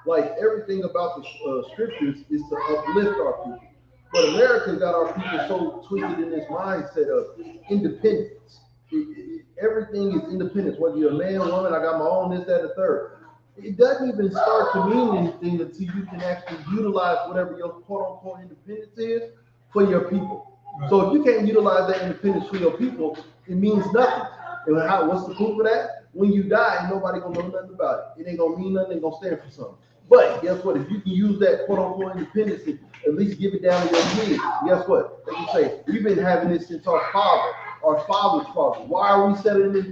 Like everything about the scriptures is to uplift our people. But America got our people so twisted in this mindset of independence. Everything is independence. Whether you're a man or woman, I got my own this, that, and the third. It doesn't even start to mean anything until you can actually utilize whatever your quote-unquote independence is for your people. Right. So if you can't utilize that independence for your people, it means nothing. And what's the proof of that? When you die, nobody gonna know nothing about it. It ain't gonna mean nothing. It ain't gonna stand for something. But guess what? If you can use that quote-unquote independence and at least give it down to your kids, guess what? They can say, we've been having this since our father's father. Why are we settling this?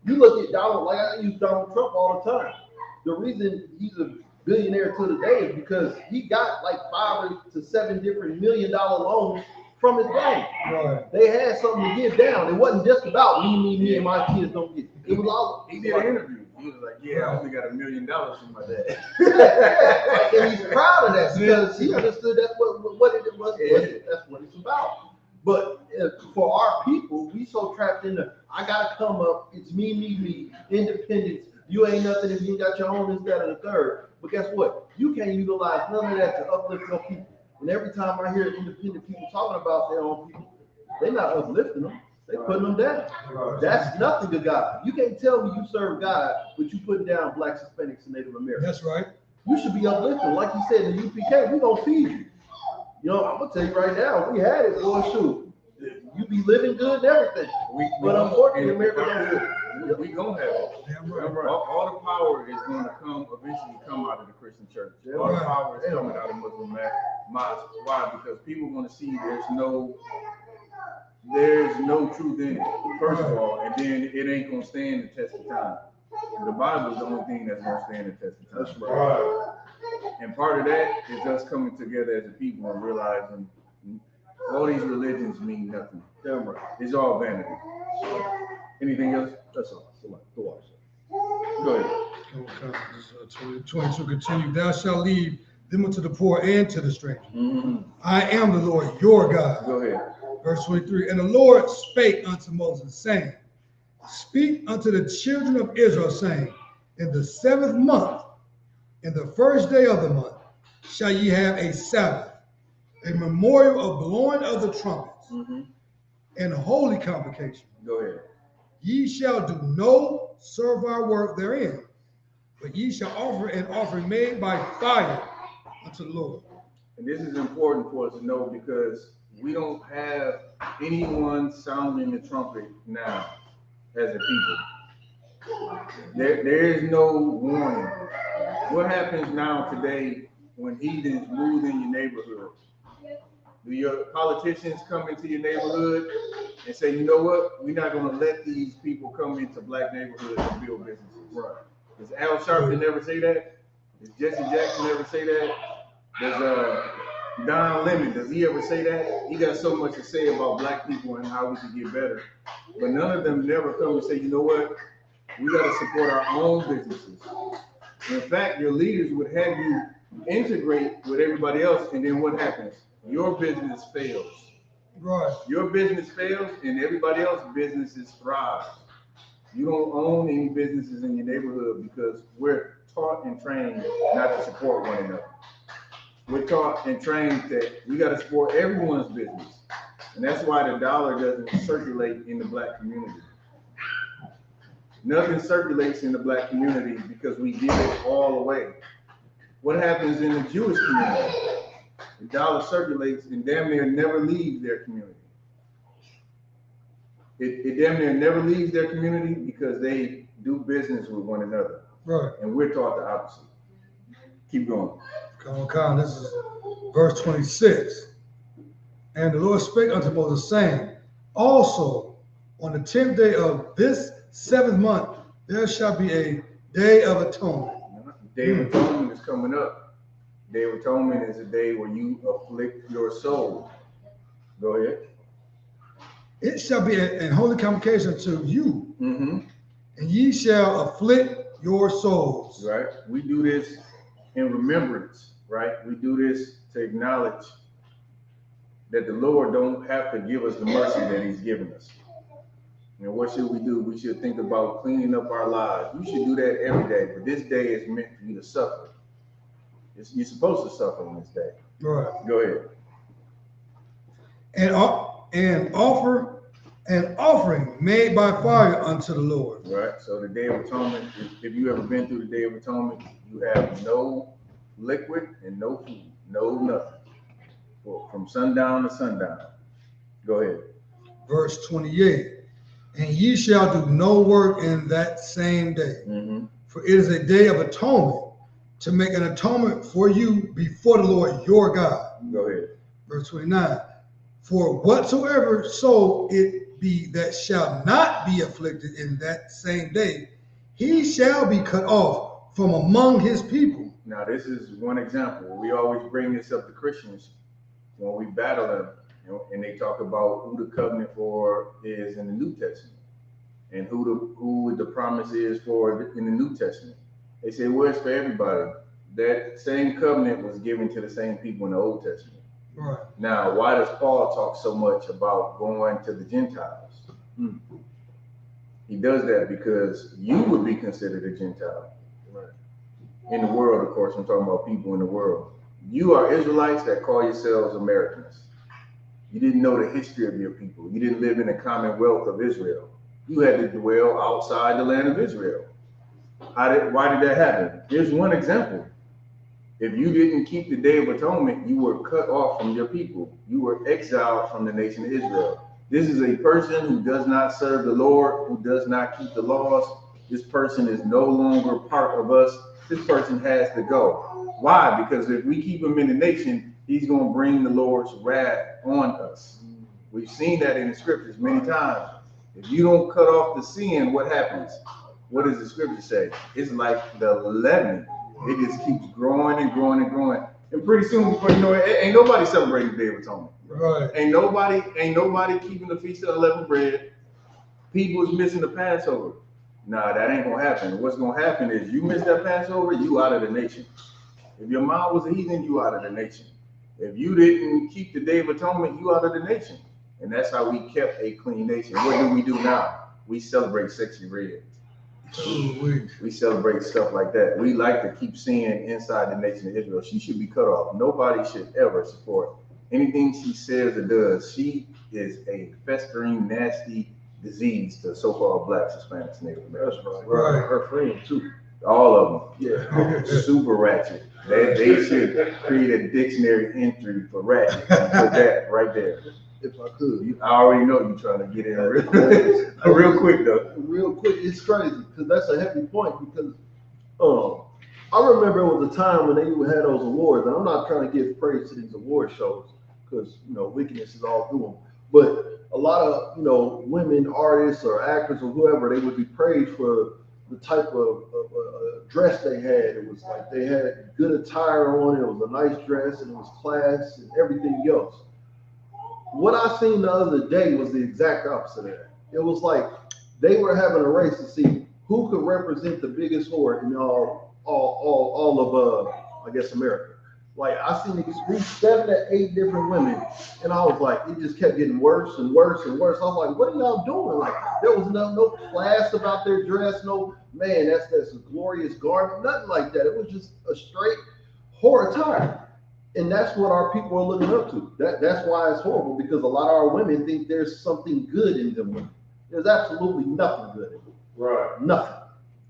You look at Donald, like I use Donald Trump all the time. The reason he's a billionaire to the day is because he got like 5 to 7 different $1 million loans from his bank. Right. They had something to give down. It wasn't just about me, and my kids don't get it. It was all. He did an interview. He was like, yeah, I only got $1 million from my dad. And he's proud of that because he understood that's what it was. That's what it's about. But for our people, we so trapped in I gotta come up. It's me, independence. You ain't nothing if you ain't got your own this, that, and the third. But guess what? You can't utilize none of that to uplift your people. And every time I hear independent people talking about their own people, they're not uplifting them. They're putting them down. That's nothing to God. You can't tell me you serve God, but you putting down blacks, Hispanics, and Native Americans. That's right. You should be uplifting. Like you said in the UPK, we gonna feed you. You know, I'm gonna tell you right now, we had it, boy, shoot. You be living good and everything. But unfortunately, America don't do it. We gonna have it. Damn right. All the power is going to eventually come out of the Christian church. All the power is coming out of Muslim mosques. Why? Because people want to see there's no truth in it, first of all, and then it ain't gonna stand the test of time. The Bible is the only thing that's gonna stand the test of time. That's right. And part of that is us coming together as a people and realizing all these religions mean nothing. It's all vanity. Anything else? That's all. Go ahead. 22 continue. Thou shalt leave them unto the poor and to the stranger. Mm-hmm. I am the Lord your God. Go ahead. Verse 23. And the Lord spake unto Moses, saying, speak unto the children of Israel, saying, in the 7th month, in the 1st day of the month, shall ye have a Sabbath, a memorial of blowing of the trumpets, and holy convocation. Go ahead. Ye shall do no servile work therein, but ye shall offer an offering made by fire unto the Lord. And this is important for us to know because we don't have anyone sounding the trumpet now as a people. There is no warning. What happens now today when heathens move in your neighborhood? Do your politicians come into your neighborhood and say, you know what, we're not going to let these people come into black neighborhoods and build businesses? Right. Does Al Sharpton never say that? Does Jesse Jackson ever say that? Does Don Lemon, does he ever say that? He got so much to say about black people and how we can get better. But none of them never come and say, you know what, we got to support our own businesses. In fact, your leaders would have you integrate with everybody else, and then what happens? Your business fails. Right. Your business fails, and everybody else's businesses thrive. You don't own any businesses in your neighborhood because we're taught and trained not to support one another. We're taught and trained that we got to support everyone's business, and that's why the dollar doesn't circulate in the black community. Nothing circulates in the black community because we give it all away. What happens in the Jewish community? The dollar circulates and damn near never leaves their community. It damn near never leaves their community because they do business with one another. Right. And we're taught the opposite. Keep going. Come on, this is verse 26. And the Lord spake unto Moses, saying, also on the 10th day of this 7th month, there shall be a day of atonement. Day of Atonement is coming up. Day of Atonement is a day where you afflict your soul. Go ahead. It shall be a holy convocation to you, and ye shall afflict your souls. Right. We do this in remembrance, right? We do this to acknowledge that the Lord don't have to give us the mercy that he's given us. And what should we do? We should think about cleaning up our lives. You should do that every day, but this day is meant for you to suffer. You're supposed to suffer on this day. Right. Go ahead. And offer an offering made by fire unto the Lord. Right. So the Day of Atonement, if you ever been through the Day of Atonement, you have no liquid and no food, no nothing. Well, from sundown to sundown. Go ahead. Verse 28. And ye shall do no work in that same day, for it is a day of atonement, to make an atonement for you before the Lord your God. Go ahead. Verse 29. For whatsoever soul it be that shall not be afflicted in that same day, he shall be cut off from among his people. Now, this is one example. We always bring this up to Christians when we battle them. And they talk about who the covenant for is in the New Testament and who the promise is for in the New Testament. They say, well, it's for everybody. That same covenant was given to the same people in the Old Testament. Right. Now, why does Paul talk so much about going to the Gentiles? He does that because you would be considered a Gentile. Right. In the world, of course, I'm talking about people in the world. You are Israelites that call yourselves Americans. You didn't know the history of your people. You didn't live in the commonwealth of Israel. You had to dwell outside the land of Israel. Why did that happen? Here's one example. If you didn't keep the Day of Atonement, you were cut off from your people. You were exiled from the nation of Israel. This is a person who does not serve the Lord, who does not keep the laws. This person is no longer part of us. This person has to go. Why? Because if we keep him in the nation, he's going to bring the Lord's wrath on us. We've seen that in the scriptures many times. If you don't cut off the sin, what happens? What does the scripture say? It's like the leaven. It just keeps growing and growing and growing. And pretty soon, before you know it, ain't nobody celebrating the Day of Atonement. Right. Ain't nobody keeping the Feast of Unleavened Bread. People is missing the Passover. Nah, that ain't gonna happen. What's gonna happen is you miss that Passover, you out of the nation. If your mom was a heathen, you out of the nation. If you didn't keep the Day of Atonement, you out of the nation. And that's how we kept a clean nation. What do we do now? We celebrate sexy red. We celebrate stuff like that. We like to keep seeing inside the nation of Israel. She should be cut off. Nobody should ever support anything she says or does. She is a festering, nasty disease to so-called blacks, Hispanics, Native Americans. Right. Her friend too. All of them. Yeah. Super ratchet. They should create a dictionary entry for ratchet and put that right there. If I could. I already know you're trying to get in real quick though. Real quick, it's crazy because that's a heavy point because I remember it was a time when they had those awards, and I'm not trying to give praise to these award shows because wickedness is all through them. But a lot of women artists or actors or whoever, they would be praised for the type of dress they had. It was like they had good attire on. It was a nice dress and it was class and everything else. What I seen the other day was the exact opposite of that. It was like they were having a race to see who could represent the biggest whore in all of I guess America. Like I seen niggas reach 7 to 8 different women, and I was like, it just kept getting worse and worse and worse. I was like, what are y'all doing? Like there was no class about their dress, no man, that's a glorious garment, nothing like that. It was just a straight whore attire. And that's what our people are looking up to. That's why it's horrible, because a lot of our women think there's something good in them women. There's absolutely nothing good in them. Right. Nothing.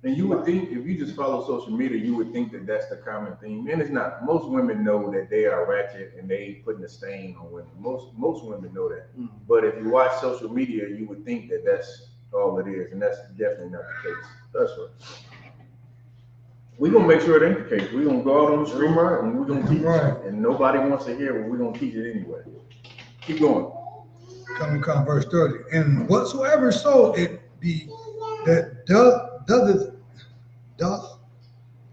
And you would think, if you just follow social media, you would think that that's the common theme. And it's not. Most women know that they are ratchet and they putting a stain on women. Most women know that. Mm-hmm. But if you watch social media, you would think that that's all it is. And that's definitely not the case. That's right. We're going to make sure it ain't the case. We're going to go out on the street and we're going to teach it. And nobody wants to hear it, but we're going to teach it anyway. Keep going. Come, verse 30. And whatsoever so it be that doth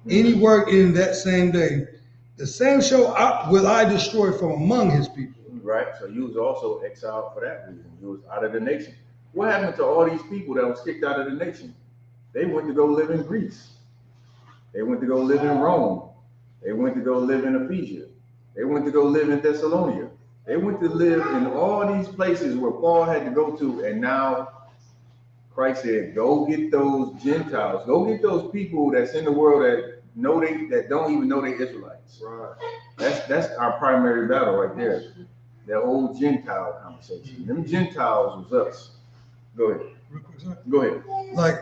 any work in that same day, the same will I destroy from among his people. Right. So you was also exiled for that reason. You was out of the nation. What happened to all these people that was kicked out of the nation? They went to go live in Greece. They went to go live in Rome. They went to go live in Ephesus. They went to go live in Thessalonica. They went to live in all these places where Paul had to go to, and now Christ said, go get those Gentiles. Go get those people that's in the world that don't even know they're Israelites. Right. That's our primary battle right there. That whole Gentile conversation. Them Gentiles was us. Go ahead. Real quick, sorry. Go ahead. Like,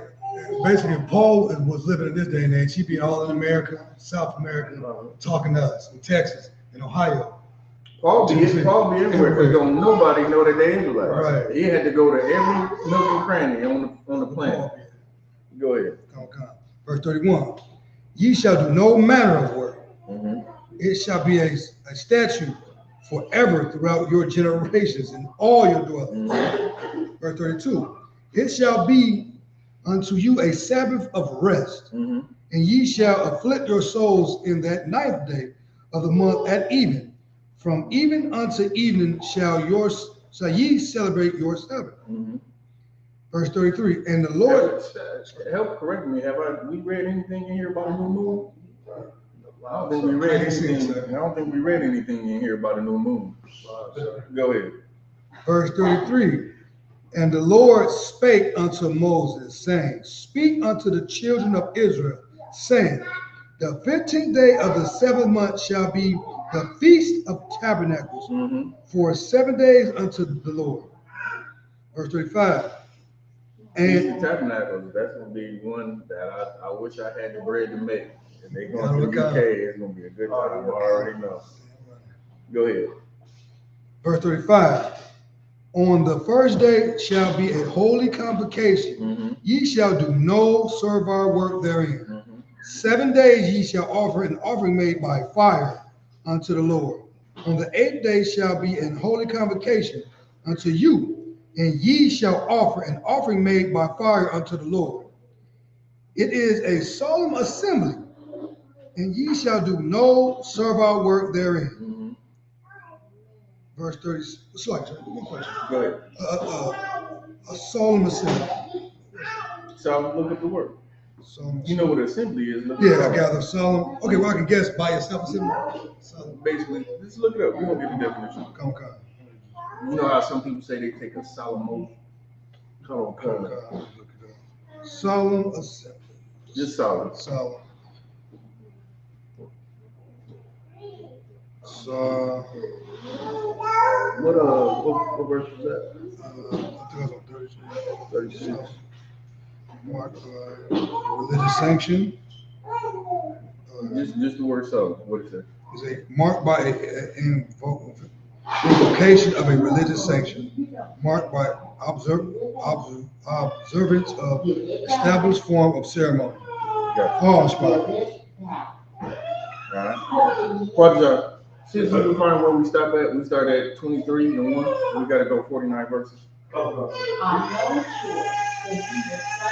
basically, Paul was living in this day and age. He'd be all in America, South America, talking to us in Texas, in Ohio. Paul be everywhere because don't nobody know that they Israelites. Right. He had to go to every nook and cranny on the planet. Go ahead. Come. Verse 31. Ye shall do no manner of work. Mm-hmm. It shall be a statute forever throughout your generations in all your dwellings. Mm-hmm. Verse 32. It shall be unto you a Sabbath of rest, mm-hmm. and ye shall afflict your souls in that 9th day of the month at even. From even unto evening shall ye celebrate your Sabbath. Mm-hmm. Verse 33. And the Lord help correct me. We read anything in here about a new moon? I don't think we read anything in here about a new moon. Go ahead. Verse 33. And the Lord spake unto Moses, saying, speak unto the children of Israel, saying, the 15th day of the 7th month shall be the Feast of Tabernacles, mm-hmm. for 7 days unto the Lord. Verse 35. And Feast of Tabernacles, that's going to be one that I wish I had the bread to make. If they going to the UK, it's going to be a good time. I already know. Go ahead. Verse 35. On the first day shall be a holy convocation. Mm-hmm. Ye shall do no servile work therein. Mm-hmm. 7 days ye shall offer an offering made by fire unto the Lord. On the 8th day shall be an holy convocation unto you, and ye shall offer an offering made by fire unto the Lord. It is a solemn assembly, and ye shall do no servile work therein. Mm-hmm. Verse 30. Sorry, one question. Go ahead. A solemn assembly. So look at the word. Solemn. You know what assembly is? Look Yeah, I gather solemn. Okay, well I can guess by yourself assembly. Solemn. Basically, just look it up. We're gonna get the definition. Come. You know how some people say they take a solemn oath? Look it up. Solemn assembly. Just solemn. Solemn. So, What verse was that? I think it was on 36. So, marked by religious sanction. Just the word solemn. What is it? Is a marked by an invocation of a religious sanction, marked by observance of established form of ceremony. Gotcha. Pause, spot. Alright. Quadra, since we find where we stop at, we start at 23 and 1. We gotta go 49 verses. Go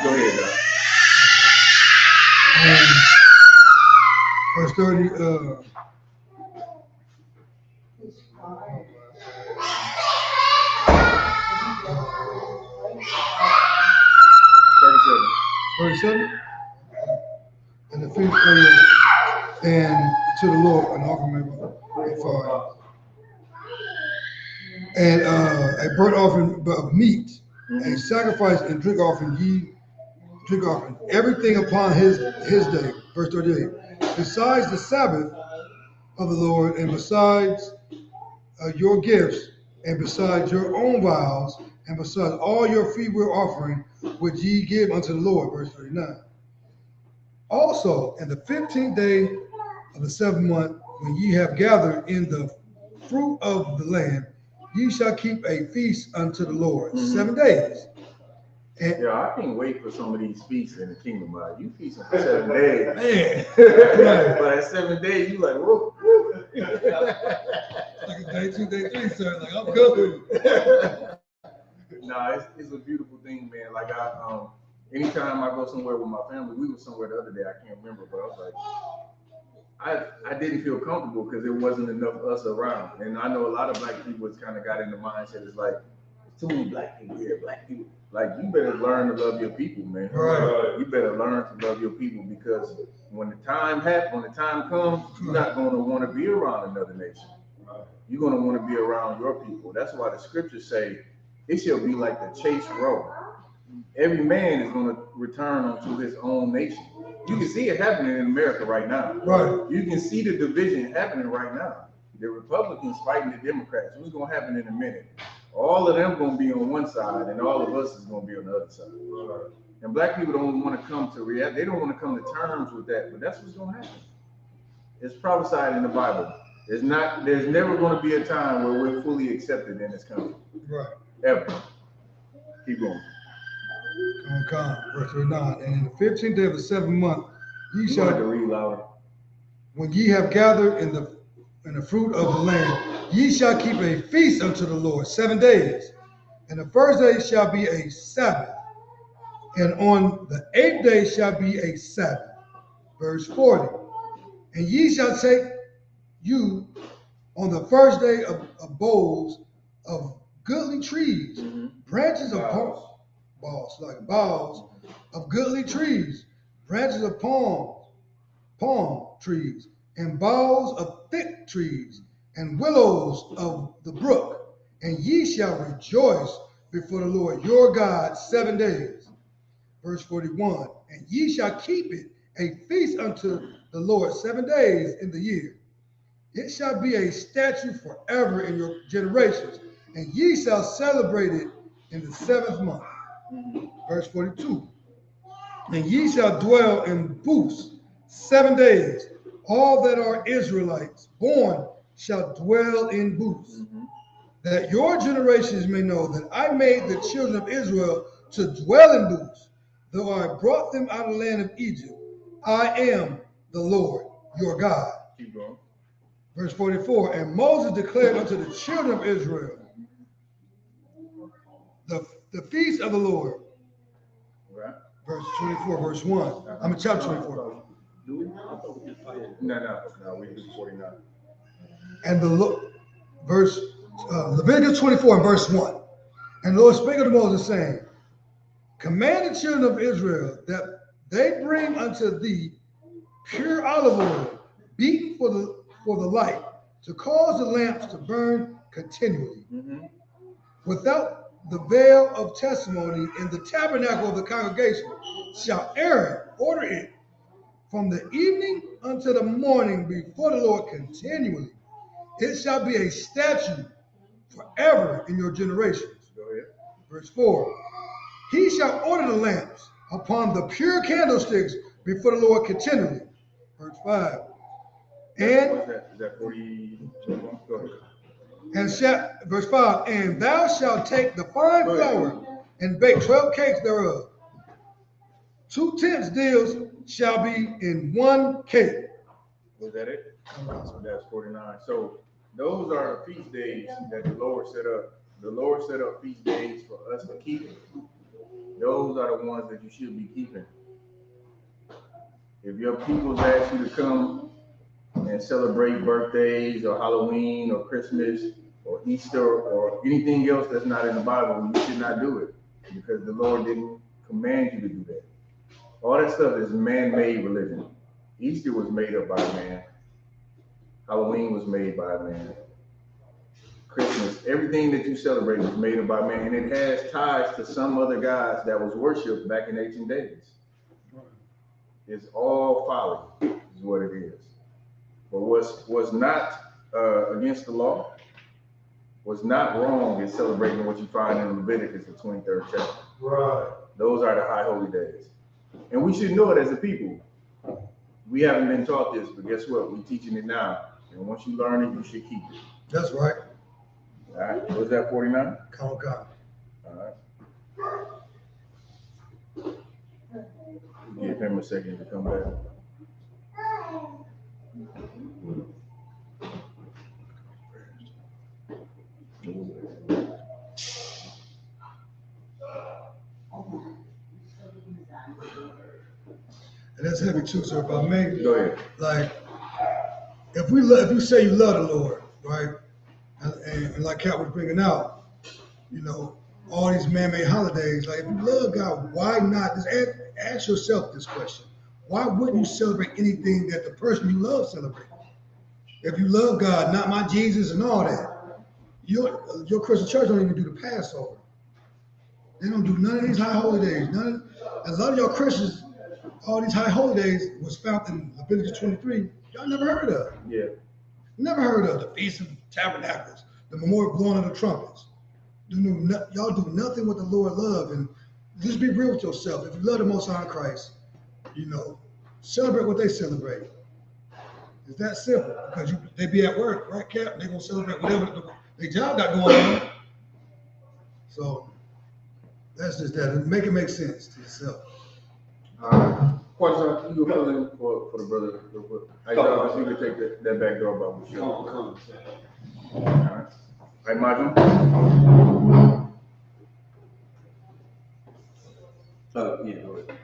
ahead, Doc. Verse 30, 37, and the 50th, and to the Lord an offering for and a burnt offering of meat, a sacrifice and drink offering, everything upon his day. Verse 38. Besides the Sabbath of the Lord, and besides your gifts, and besides your own vows, and besides all your freewill offering, which ye give unto the Lord. Verse 39. Also, in the 15th day of the 7th month, when ye have gathered in the fruit of the land, ye shall keep a feast unto the Lord 7 days. And yeah, I can't wait for some of these feasts in the kingdom. Like, you feasting for 7 days. Man. But at 7 days, you like, whoa, whoa. Like a day 2, day 3, sir. Like, I'm good. Nah, it's a beautiful thing, man. Like, anytime I go somewhere with my family, we were somewhere the other day, I can't remember, but I was like, I didn't feel comfortable because there wasn't enough of us around. And I know a lot of black people has kind of got in the mindset, it's like, there's too many black people here, black people. Like, you better learn to love your people, man. Right. You better learn to love your people, because when the time comes, you're not going to want to be around another nation. You're going to want to be around your people. That's why the scriptures say, it shall be like the chase row. Every man is going to return unto his own nation. You can see it happening in America right now. Right. You can see the division happening right now. The Republicans fighting the Democrats. What's going to happen in a minute? All of them going to be on one side, and all of us is going to be on the other side. And black people don't want to come to reality. They don't want to come to terms with that, but that's what's going to happen. It's prophesied in the Bible. There's never going to be a time where we're fully accepted in this country. Right. Ever. Keep going. Come, verse 39. And in the 15th day of the 7th month, ye shall have to read louder. When ye have gathered in the fruit of the land, ye shall keep a feast unto the Lord 7 days. And the first day shall be a Sabbath, and on the 8th day shall be a Sabbath. Verse 40. And ye shall take you on the first day of boughs of goodly trees, branches of boughs of goodly trees, branches of palm trees, and boughs of thick trees, and willows of the brook. And ye shall rejoice before the Lord your God 7 days. Verse 41. And ye shall keep it a feast unto the Lord 7 days in the year. It shall be a statute forever in your generations, and ye shall celebrate it in the 7th month. Verse 42. And ye shall dwell in booths 7 days. All that are Israelites born shall dwell in booths, that your generations may know that I made the children of Israel to dwell in booths, though I brought them out of the land of Egypt. I am the Lord your God. Keep going. Verse 44. And Moses declared unto the children of Israel the feast of the Lord. Right. Verse 24, verse 1. I'm in chapter 24. No, we do 49. And Leviticus 24 and verse 1. And the Lord spake unto Moses, saying, command the children of Israel that they bring unto thee pure olive oil, beaten for the light, to cause the lamps to burn continually, without the veil of testimony in the tabernacle of the congregation, shall Aaron order it from the evening until the morning before the Lord continually. It shall be a statute forever in your generations. Go ahead. Verse 4. He shall order the lamps upon the pure candlesticks before the Lord continually. Verse 5. And what's that? Is that 40? Go ahead. And verse 5, and thou shalt take the fine flour and bake 12 cakes thereof. 2 tenths deals shall be in 1 cake. Was that it? That's 49. So those are the feast days that the Lord set up. The Lord set up feast days for us to keep. Those are the ones that you should be keeping. If your peoples ask you to come and celebrate birthdays or Halloween or Christmas or Easter or anything else that's not in the Bible, you should not do it because the Lord didn't command you to do that. All that stuff is man-made religion. Easter was made up by man. Halloween was made by man. Christmas, everything that you celebrate was made up by man, and it has ties to some other gods that was worshipped back in ancient days. It's all folly, is what it is. But what's not against the law, what's not wrong is celebrating what you find in Leviticus, the 23rd chapter. Right. Those are the high holy days. And we should know it as a people. We haven't been taught this, but guess what? We're teaching it now. And once you learn it, you should keep it. That's right. All right. What was that, 49? Come on. All right. Give him a second to come back. And that's heavy too, sir. If I may, Go ahead. like, if you say you love the Lord, right, and like Kat was bringing out, you know, all these man-made holidays. Like, if you love God, why not? Just ask yourself this question: why wouldn't you celebrate anything that the person you love celebrates? If you love God, not my Jesus and all that, your Christian church don't even do the Passover. They don't do none of these high holidays. A lot of y'all Christians, all these high holidays was found in Leviticus 23. Y'all never heard of. Yeah. Never heard of the Feast of Tabernacles, the memorial blowing of the trumpets. Y'all do nothing with the Lord love, and just be real with yourself. If you love the Most High Christ, you know, celebrate what they celebrate. It's that simple, because they be at work, right, Cap? They're gonna celebrate whatever their job got going on. So that's just that. Make it make sense to yourself. Question, you were filling for the brother. Hey, Jarvis, you can take that back door about Michelle. All right. Hey, Majum. Yeah, go ahead.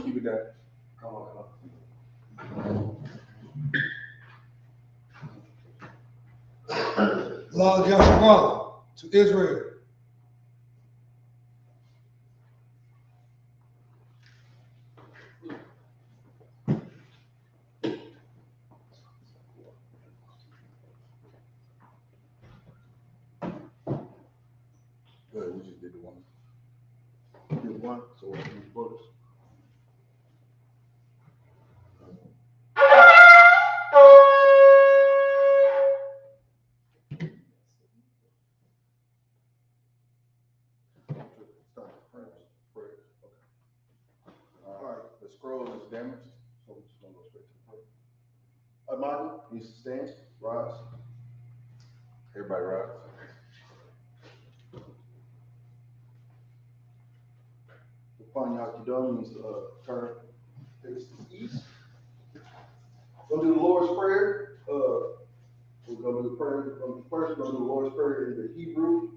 Keep it down. Come on. Law of Yahshua to Israel. Good, we just did the one. Did one, so we'll do bullets. All right, the scroll is damaged, so we're just gonna go straight to the prayer. Amadi needs to stand, rise. Everybody rise. Upon Yakidon needs to turn, face to the east. Gonna do the Lord's Prayer. We're gonna do the prayer. First, we're gonna do the Lord's Prayer in the Hebrew.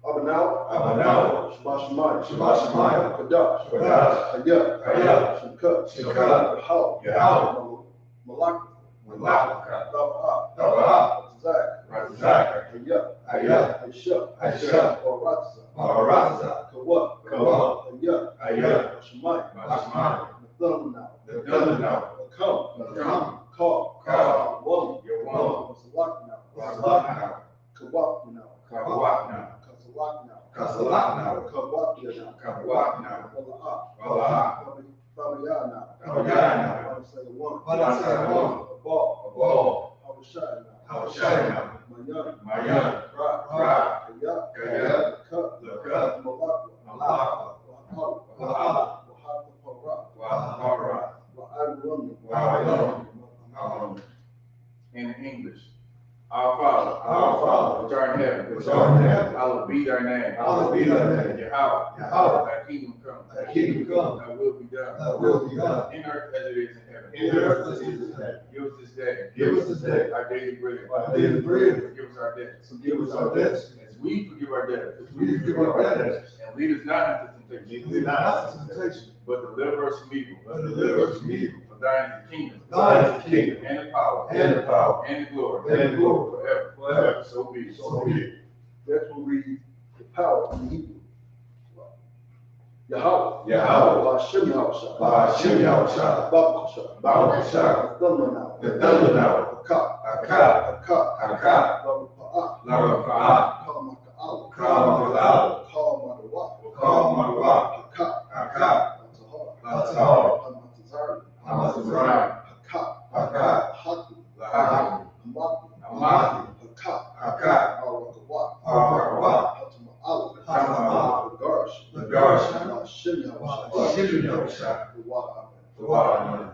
Abanau, Shabbat Shemayim, Kadash, Hayah, Shemkat, Yahal, Malak, Zach, And in English. Our Father, which art in heaven, hallowed be thy name. Yahweh, thy kingdom come. Thy will be done. In earth as it is in heaven. Give us this day our daily bread. Forgive us our debts. As we forgive our debtors. And lead us not into temptation. But deliver us from evil. For thine is the kingdom. And the power. And the glory. Forever. So be it. Next we'll read the power in Hebrew. Yahweh. Hashem Yahushua. Baruch the thunder now. Hakah.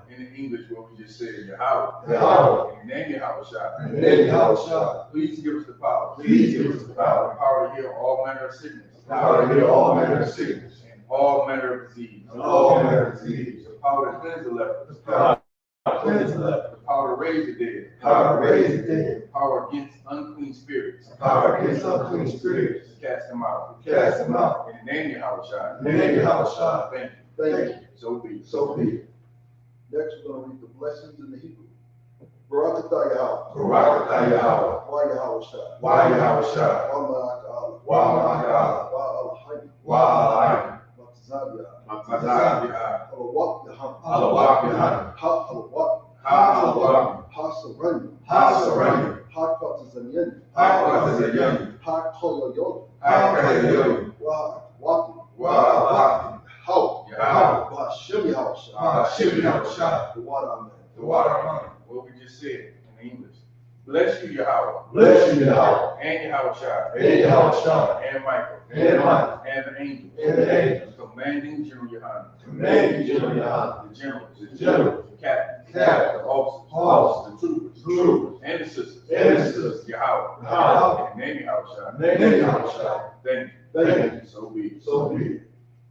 In English, what we just said, Yahweh. In the name Yahushua. Please give us the power. The power to heal all manner of sickness. And all manner of disease. The power to cleanse the leper. The power to raise the dead. The power against unclean spirits. To cast them out. In the name Yahushua. Thank you. So be it. Next, we're going to read the blessings in the Hebrew. Barakatah Yahweh. Why Yahushua. Wa Alahayim. Matazah. Alawak Yahan. Ha Sarani. Ha Kwatazanyan. Ha Koyoyo. Wa Hashem Yahushua. The water amen. What we just said in English. Bless you, Yahweh. And Yahushua. And Michael. And the angels. Commanding General Yohanan. The generals. The captains. The officers. The troopers. And the sisters. Yahweh. And the name Yahushua. Thank you. So be it.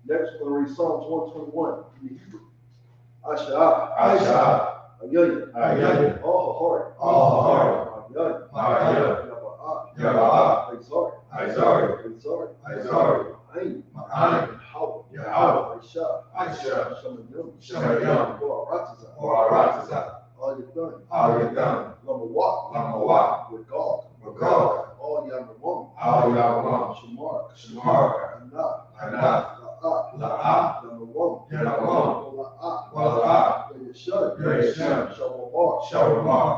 Next, we're going to read Psalms 121 in the Hebrew. Asha. Ayah. All heart. Yaba'ah. Exhort. Ain. Yahweh. Aisha. Shamayam. Ratazah. All your done. Lamawak. With God. All Yamamam. Shamar. Anah. La'ah. Yeshua. Shawamar.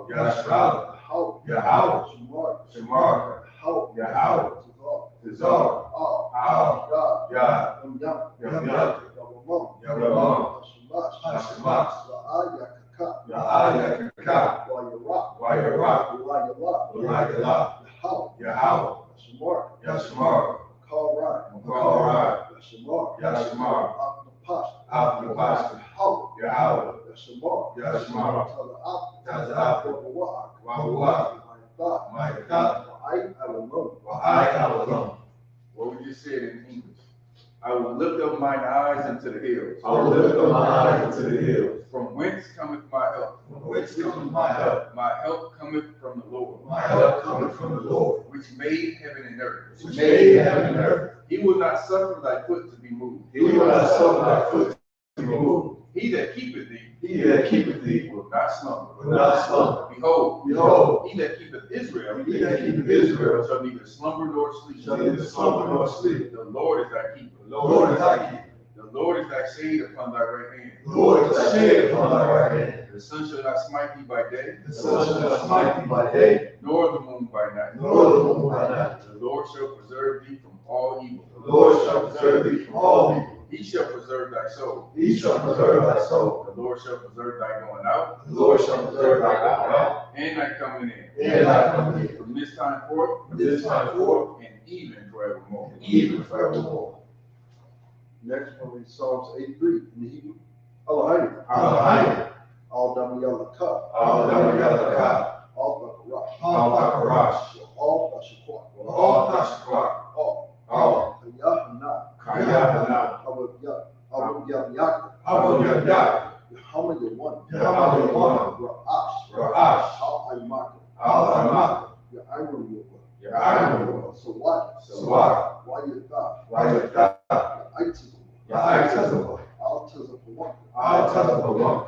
Yash'al. Yahweh. Shamar. Yahweh. Tizar. Yah. Yamam. Hashemash. La'ah. Yakaka. Wa'yarak. Yahweh. Yashmar. Call Yashmar. Abdupash. Yahweh. Yashmar. Taza'af. Ma'akat. What we just said in English. I will lift up mine eyes unto the hills. From whence cometh my help? My help cometh from the Lord. Which made heaven and earth. He will not suffer thy foot to be moved. He that keepeth thee will not slumber. Behold, he that keepeth Israel shall neither slumber nor sleep. The Lord is thy keeper. The Lord is thy shade upon thy right hand. The sun shall not smite thee by day. Nor the moon by night. The Lord shall preserve thee from all evil. He shall preserve thy soul. The Lord shall preserve thy going out. And thy coming in. From this time forth. And even forevermore. Next, we'll read Psalms 83 in the Hebrew. Elohim. All dam yalla cup. All dam yalla cup. All rush. All rush. All shakwa. All shakwa. All. Kayahana. Kayahana. Abu Yak. Abu Yak. How many one? How many one? Ra'ash. Ra'ash. Al Aymak. Al Aymak. Your iron will. Your iron will. So what? So what? Why you thought? Why you thought? Your itism. I'll tell the one. I'll tell the one.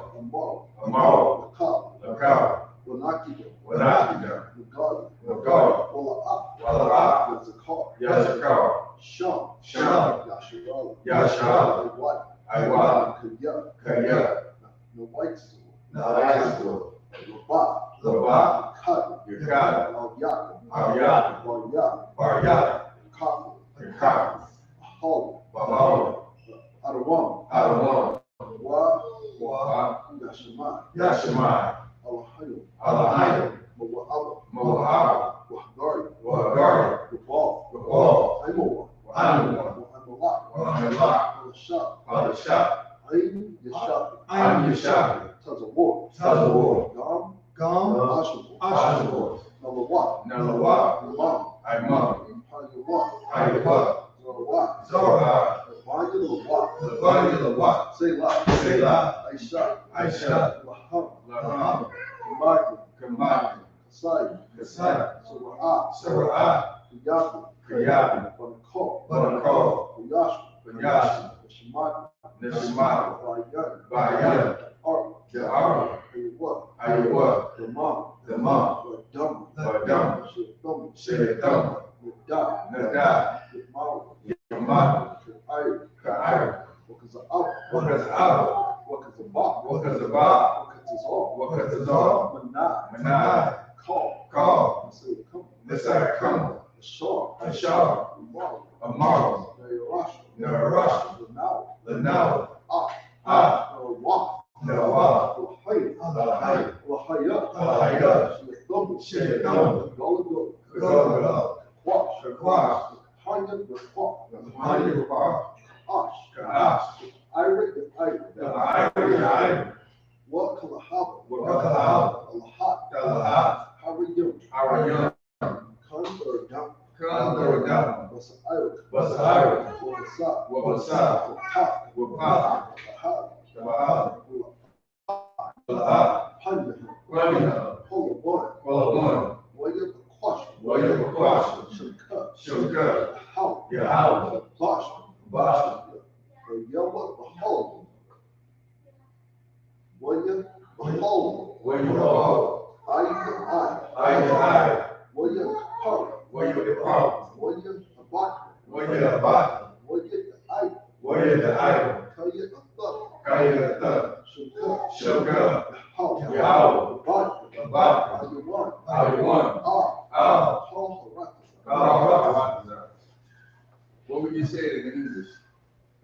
Tomorrow. The cow. Will not keep it. Will not keep it. Regardless. Regardless. Will up. Will up. There's a car. Yes, a car. Sham. Sham. Yasharala. Yasharala. What? I want. Kaya. Kaya. The white store. The white store. Laba. Laba. Cut. You got it. Al Yak. Al Yak. Bar Yak. Bar Yak. Coffee. The cow. Hall. Bahama. Adawam. Adawam. Wa. Wa. Yashima. Yashima. Alahayim. Alahayim. Mawa'ab. Moab. Wahgari. Wahgari. Gabal. Gabal. Aimowa. Aimowa. Wahamalak. Wahamalak. Alashab. Alashab. Aim Yashab. I'm Yashab. Tazawar. Tazawar. Gam. Gam. Ashabo. Ashabo. Nalawa. Nalawa. Imam. Imam. Hayyawa. Hayyawa. Zorawa. Zorah. Vayalawa. The body of the what? Selah. Selah. Aisha. Aisha. Laham. Laham. Kamaki. Kamaki. Kasai. Kasai. Surah. Sarah. Kuyaku. Kayabi. Banakol. Banakol. Kuyashu. Kunyashi. Shimaki. Nishimaki. Bayan. Bayan. Ark. The army. Hayyawa. Iowa. The mom. The mom. Dum. Badam. Shithum. Shaitam. Nada. Nada. Yamaru. Yamad. Ayr. Ka'ir. Wakaza'ab. Wakaza'ab. Wakazabak. Wakazabak. Wakazazal. Wakazazal. Manai. Manai. Call. Call. Nasir. Nisar Kama. Ashar. Ashar. Amaru. Amaru. Nayarash. Narash. Lanau. Lanaw. Ah. Ah. Nawah. Nawah. Lahayy. Lahayy. Lahayat. Lahayat. Shithum. Shaitam. Galago. Galagal. Quash. Shakwash. Hayat. Quash. Hayyawa. Ash. Ka'ash. Irik. The iron. What Kalahaba? Wakalahab. Alahat. Galahat. How are you? Arayan. Come or down? Kandaradam. What's the Irik? Basairik. What's up? Wabasa. Top. Wapah. Lahab. Tabahab. Lahab. Panya. Ramina. Hold one. Walawan. Waya Quash. Wayakwash. Shaka. Shukar. How? Yahal. Bosh. Bash. The Yellow. Behold. Waya. Behold. Wayahal. I. Waya. Kapar. Wayakapar. Waya. Abat. Wayabat. Waya. I. Wayadaiba. Kaya. Athar. Kayata. Shaka. Shukar. How? Yahal. Abat. Abat. Ayuwan. Ayuwan. Ah. Paul Harata. What would you say it in English?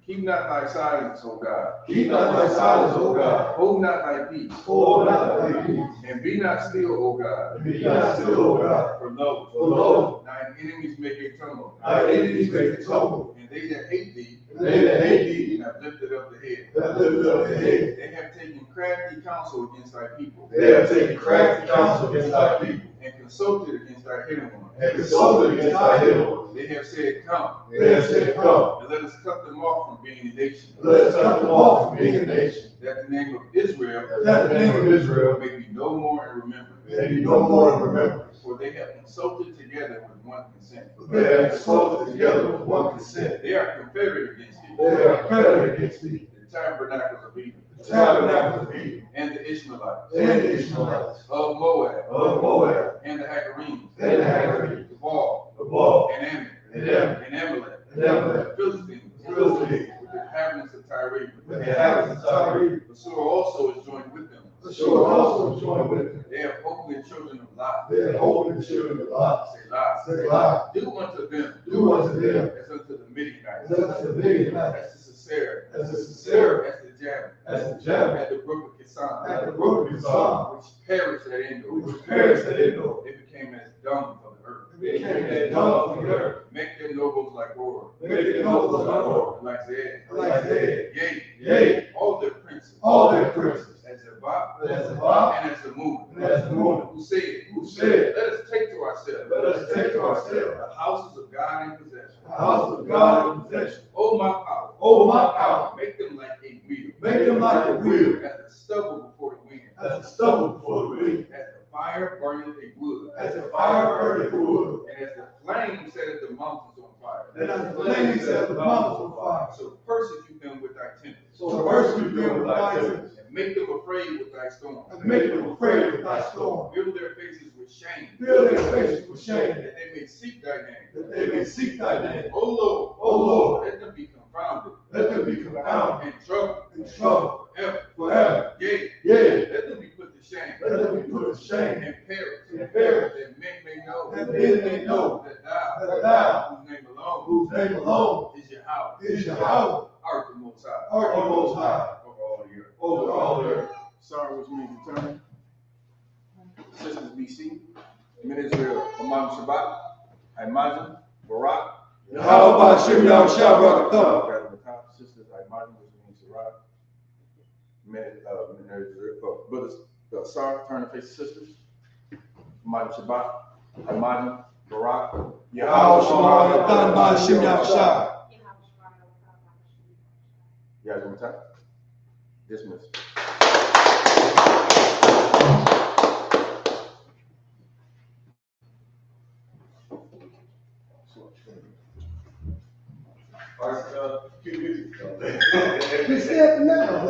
Keep not thy silence, O God. Keep not thy silence, O God. Hold not thy peace. Hold not thy peace. And be not still, O God. Be not still, O God. For lo, thine enemies make a tumult. Thy enemies make a tumble. And they that hate thee And they that hate thee have lifted up the head. have lifted up the head. They have taken crafty counsel against thy people. They have taken crafty counsel against thy people. And consulted against thy hidden ones. And consulted against thy hidden ones. They have said, come, They have said, come, and let us cut them off from being a nation. let us cut them off from being a nation. That the name of Israel That the name of Israel may be no more in remembrance. may be no more in remembrance. For they have consulted together with one consent. They have consulted together with one consent. They are confederate against thee. They are confederate against thee. The tabernacles of Edom, The tabernacle of Edom, and the Ishmaelites, and the Ishmaelites, of Moab, of Moab, and the Hagarenes, and the Hagarenes, the Ball, the Ball, and Ammon, and Ammon, and Amalek, and Amalek, the Philistines, the Philistines, with the inhabitants of Tyre. with the inhabitants of Tyre. Assur also is joined with them. Ashur also joined with them. They have opened the children of Lot. They had holding the children of Lot. Selah. Selah. Do unto them Do unto them as unto the Midianites, as unto the Midianites, as to Sisera, as the Sisera, as to Jabbok, as the Jabbok, at the brook of Kison, at the brook of Kison, which perished at Endor. which perished at Endor. They became as dung of the earth. They became as dung of the earth. Make their nobles like Or, Make their nobles like Or, like Zed, like Zed. Yea, Yea, all their princes, all their princes, as their Bob, as the Bob, and as the moon, and as the moon, who said, let us take to ourselves, the houses of God in possession. the house of God in possession. Oh my power, Over my power, make them like a wheel, make them like a wheel, as the stubble before the wind, as the stubble before the wind, as the fire burning a wood, as the fire burning the wood, and as the flame setteth the mountains on fire. and as the flame set the mountains on fire. So persecute them with thy tempest, So persecute them with thy tempest, and make them afraid with thy storm. and make them afraid with thy storm. Fill their faces with shame, Fill their faces with shame, that they may seek thy name. that they may seek thy name. O Lord, O Lord, let them be confounded, let them be confounded and troubled, and troubled forever. forever. Yea, Yea, let them be put to shame, let them be put to shame, and perish, and perish, that men may know, that men may know that thou, that thou, whose name alone whose name alone is Yahweh, is Yahweh, art the Most High, art the Most High, over all the earth. over all the earth. Sorry, which means determined. Sisters BC, Men Israel, Imam Shabbat, Imajim, Barak, How about Shem Yahushua Barakatah? Gather the top sisters, Imajim, which means Barak, Men Israel, brothers, Sarah, turn and face the sisters, Imam Shabbat, Imajim, Barak, Yahushua Barakatah, Shem Yahushua. Yahweh, dismiss. He said now.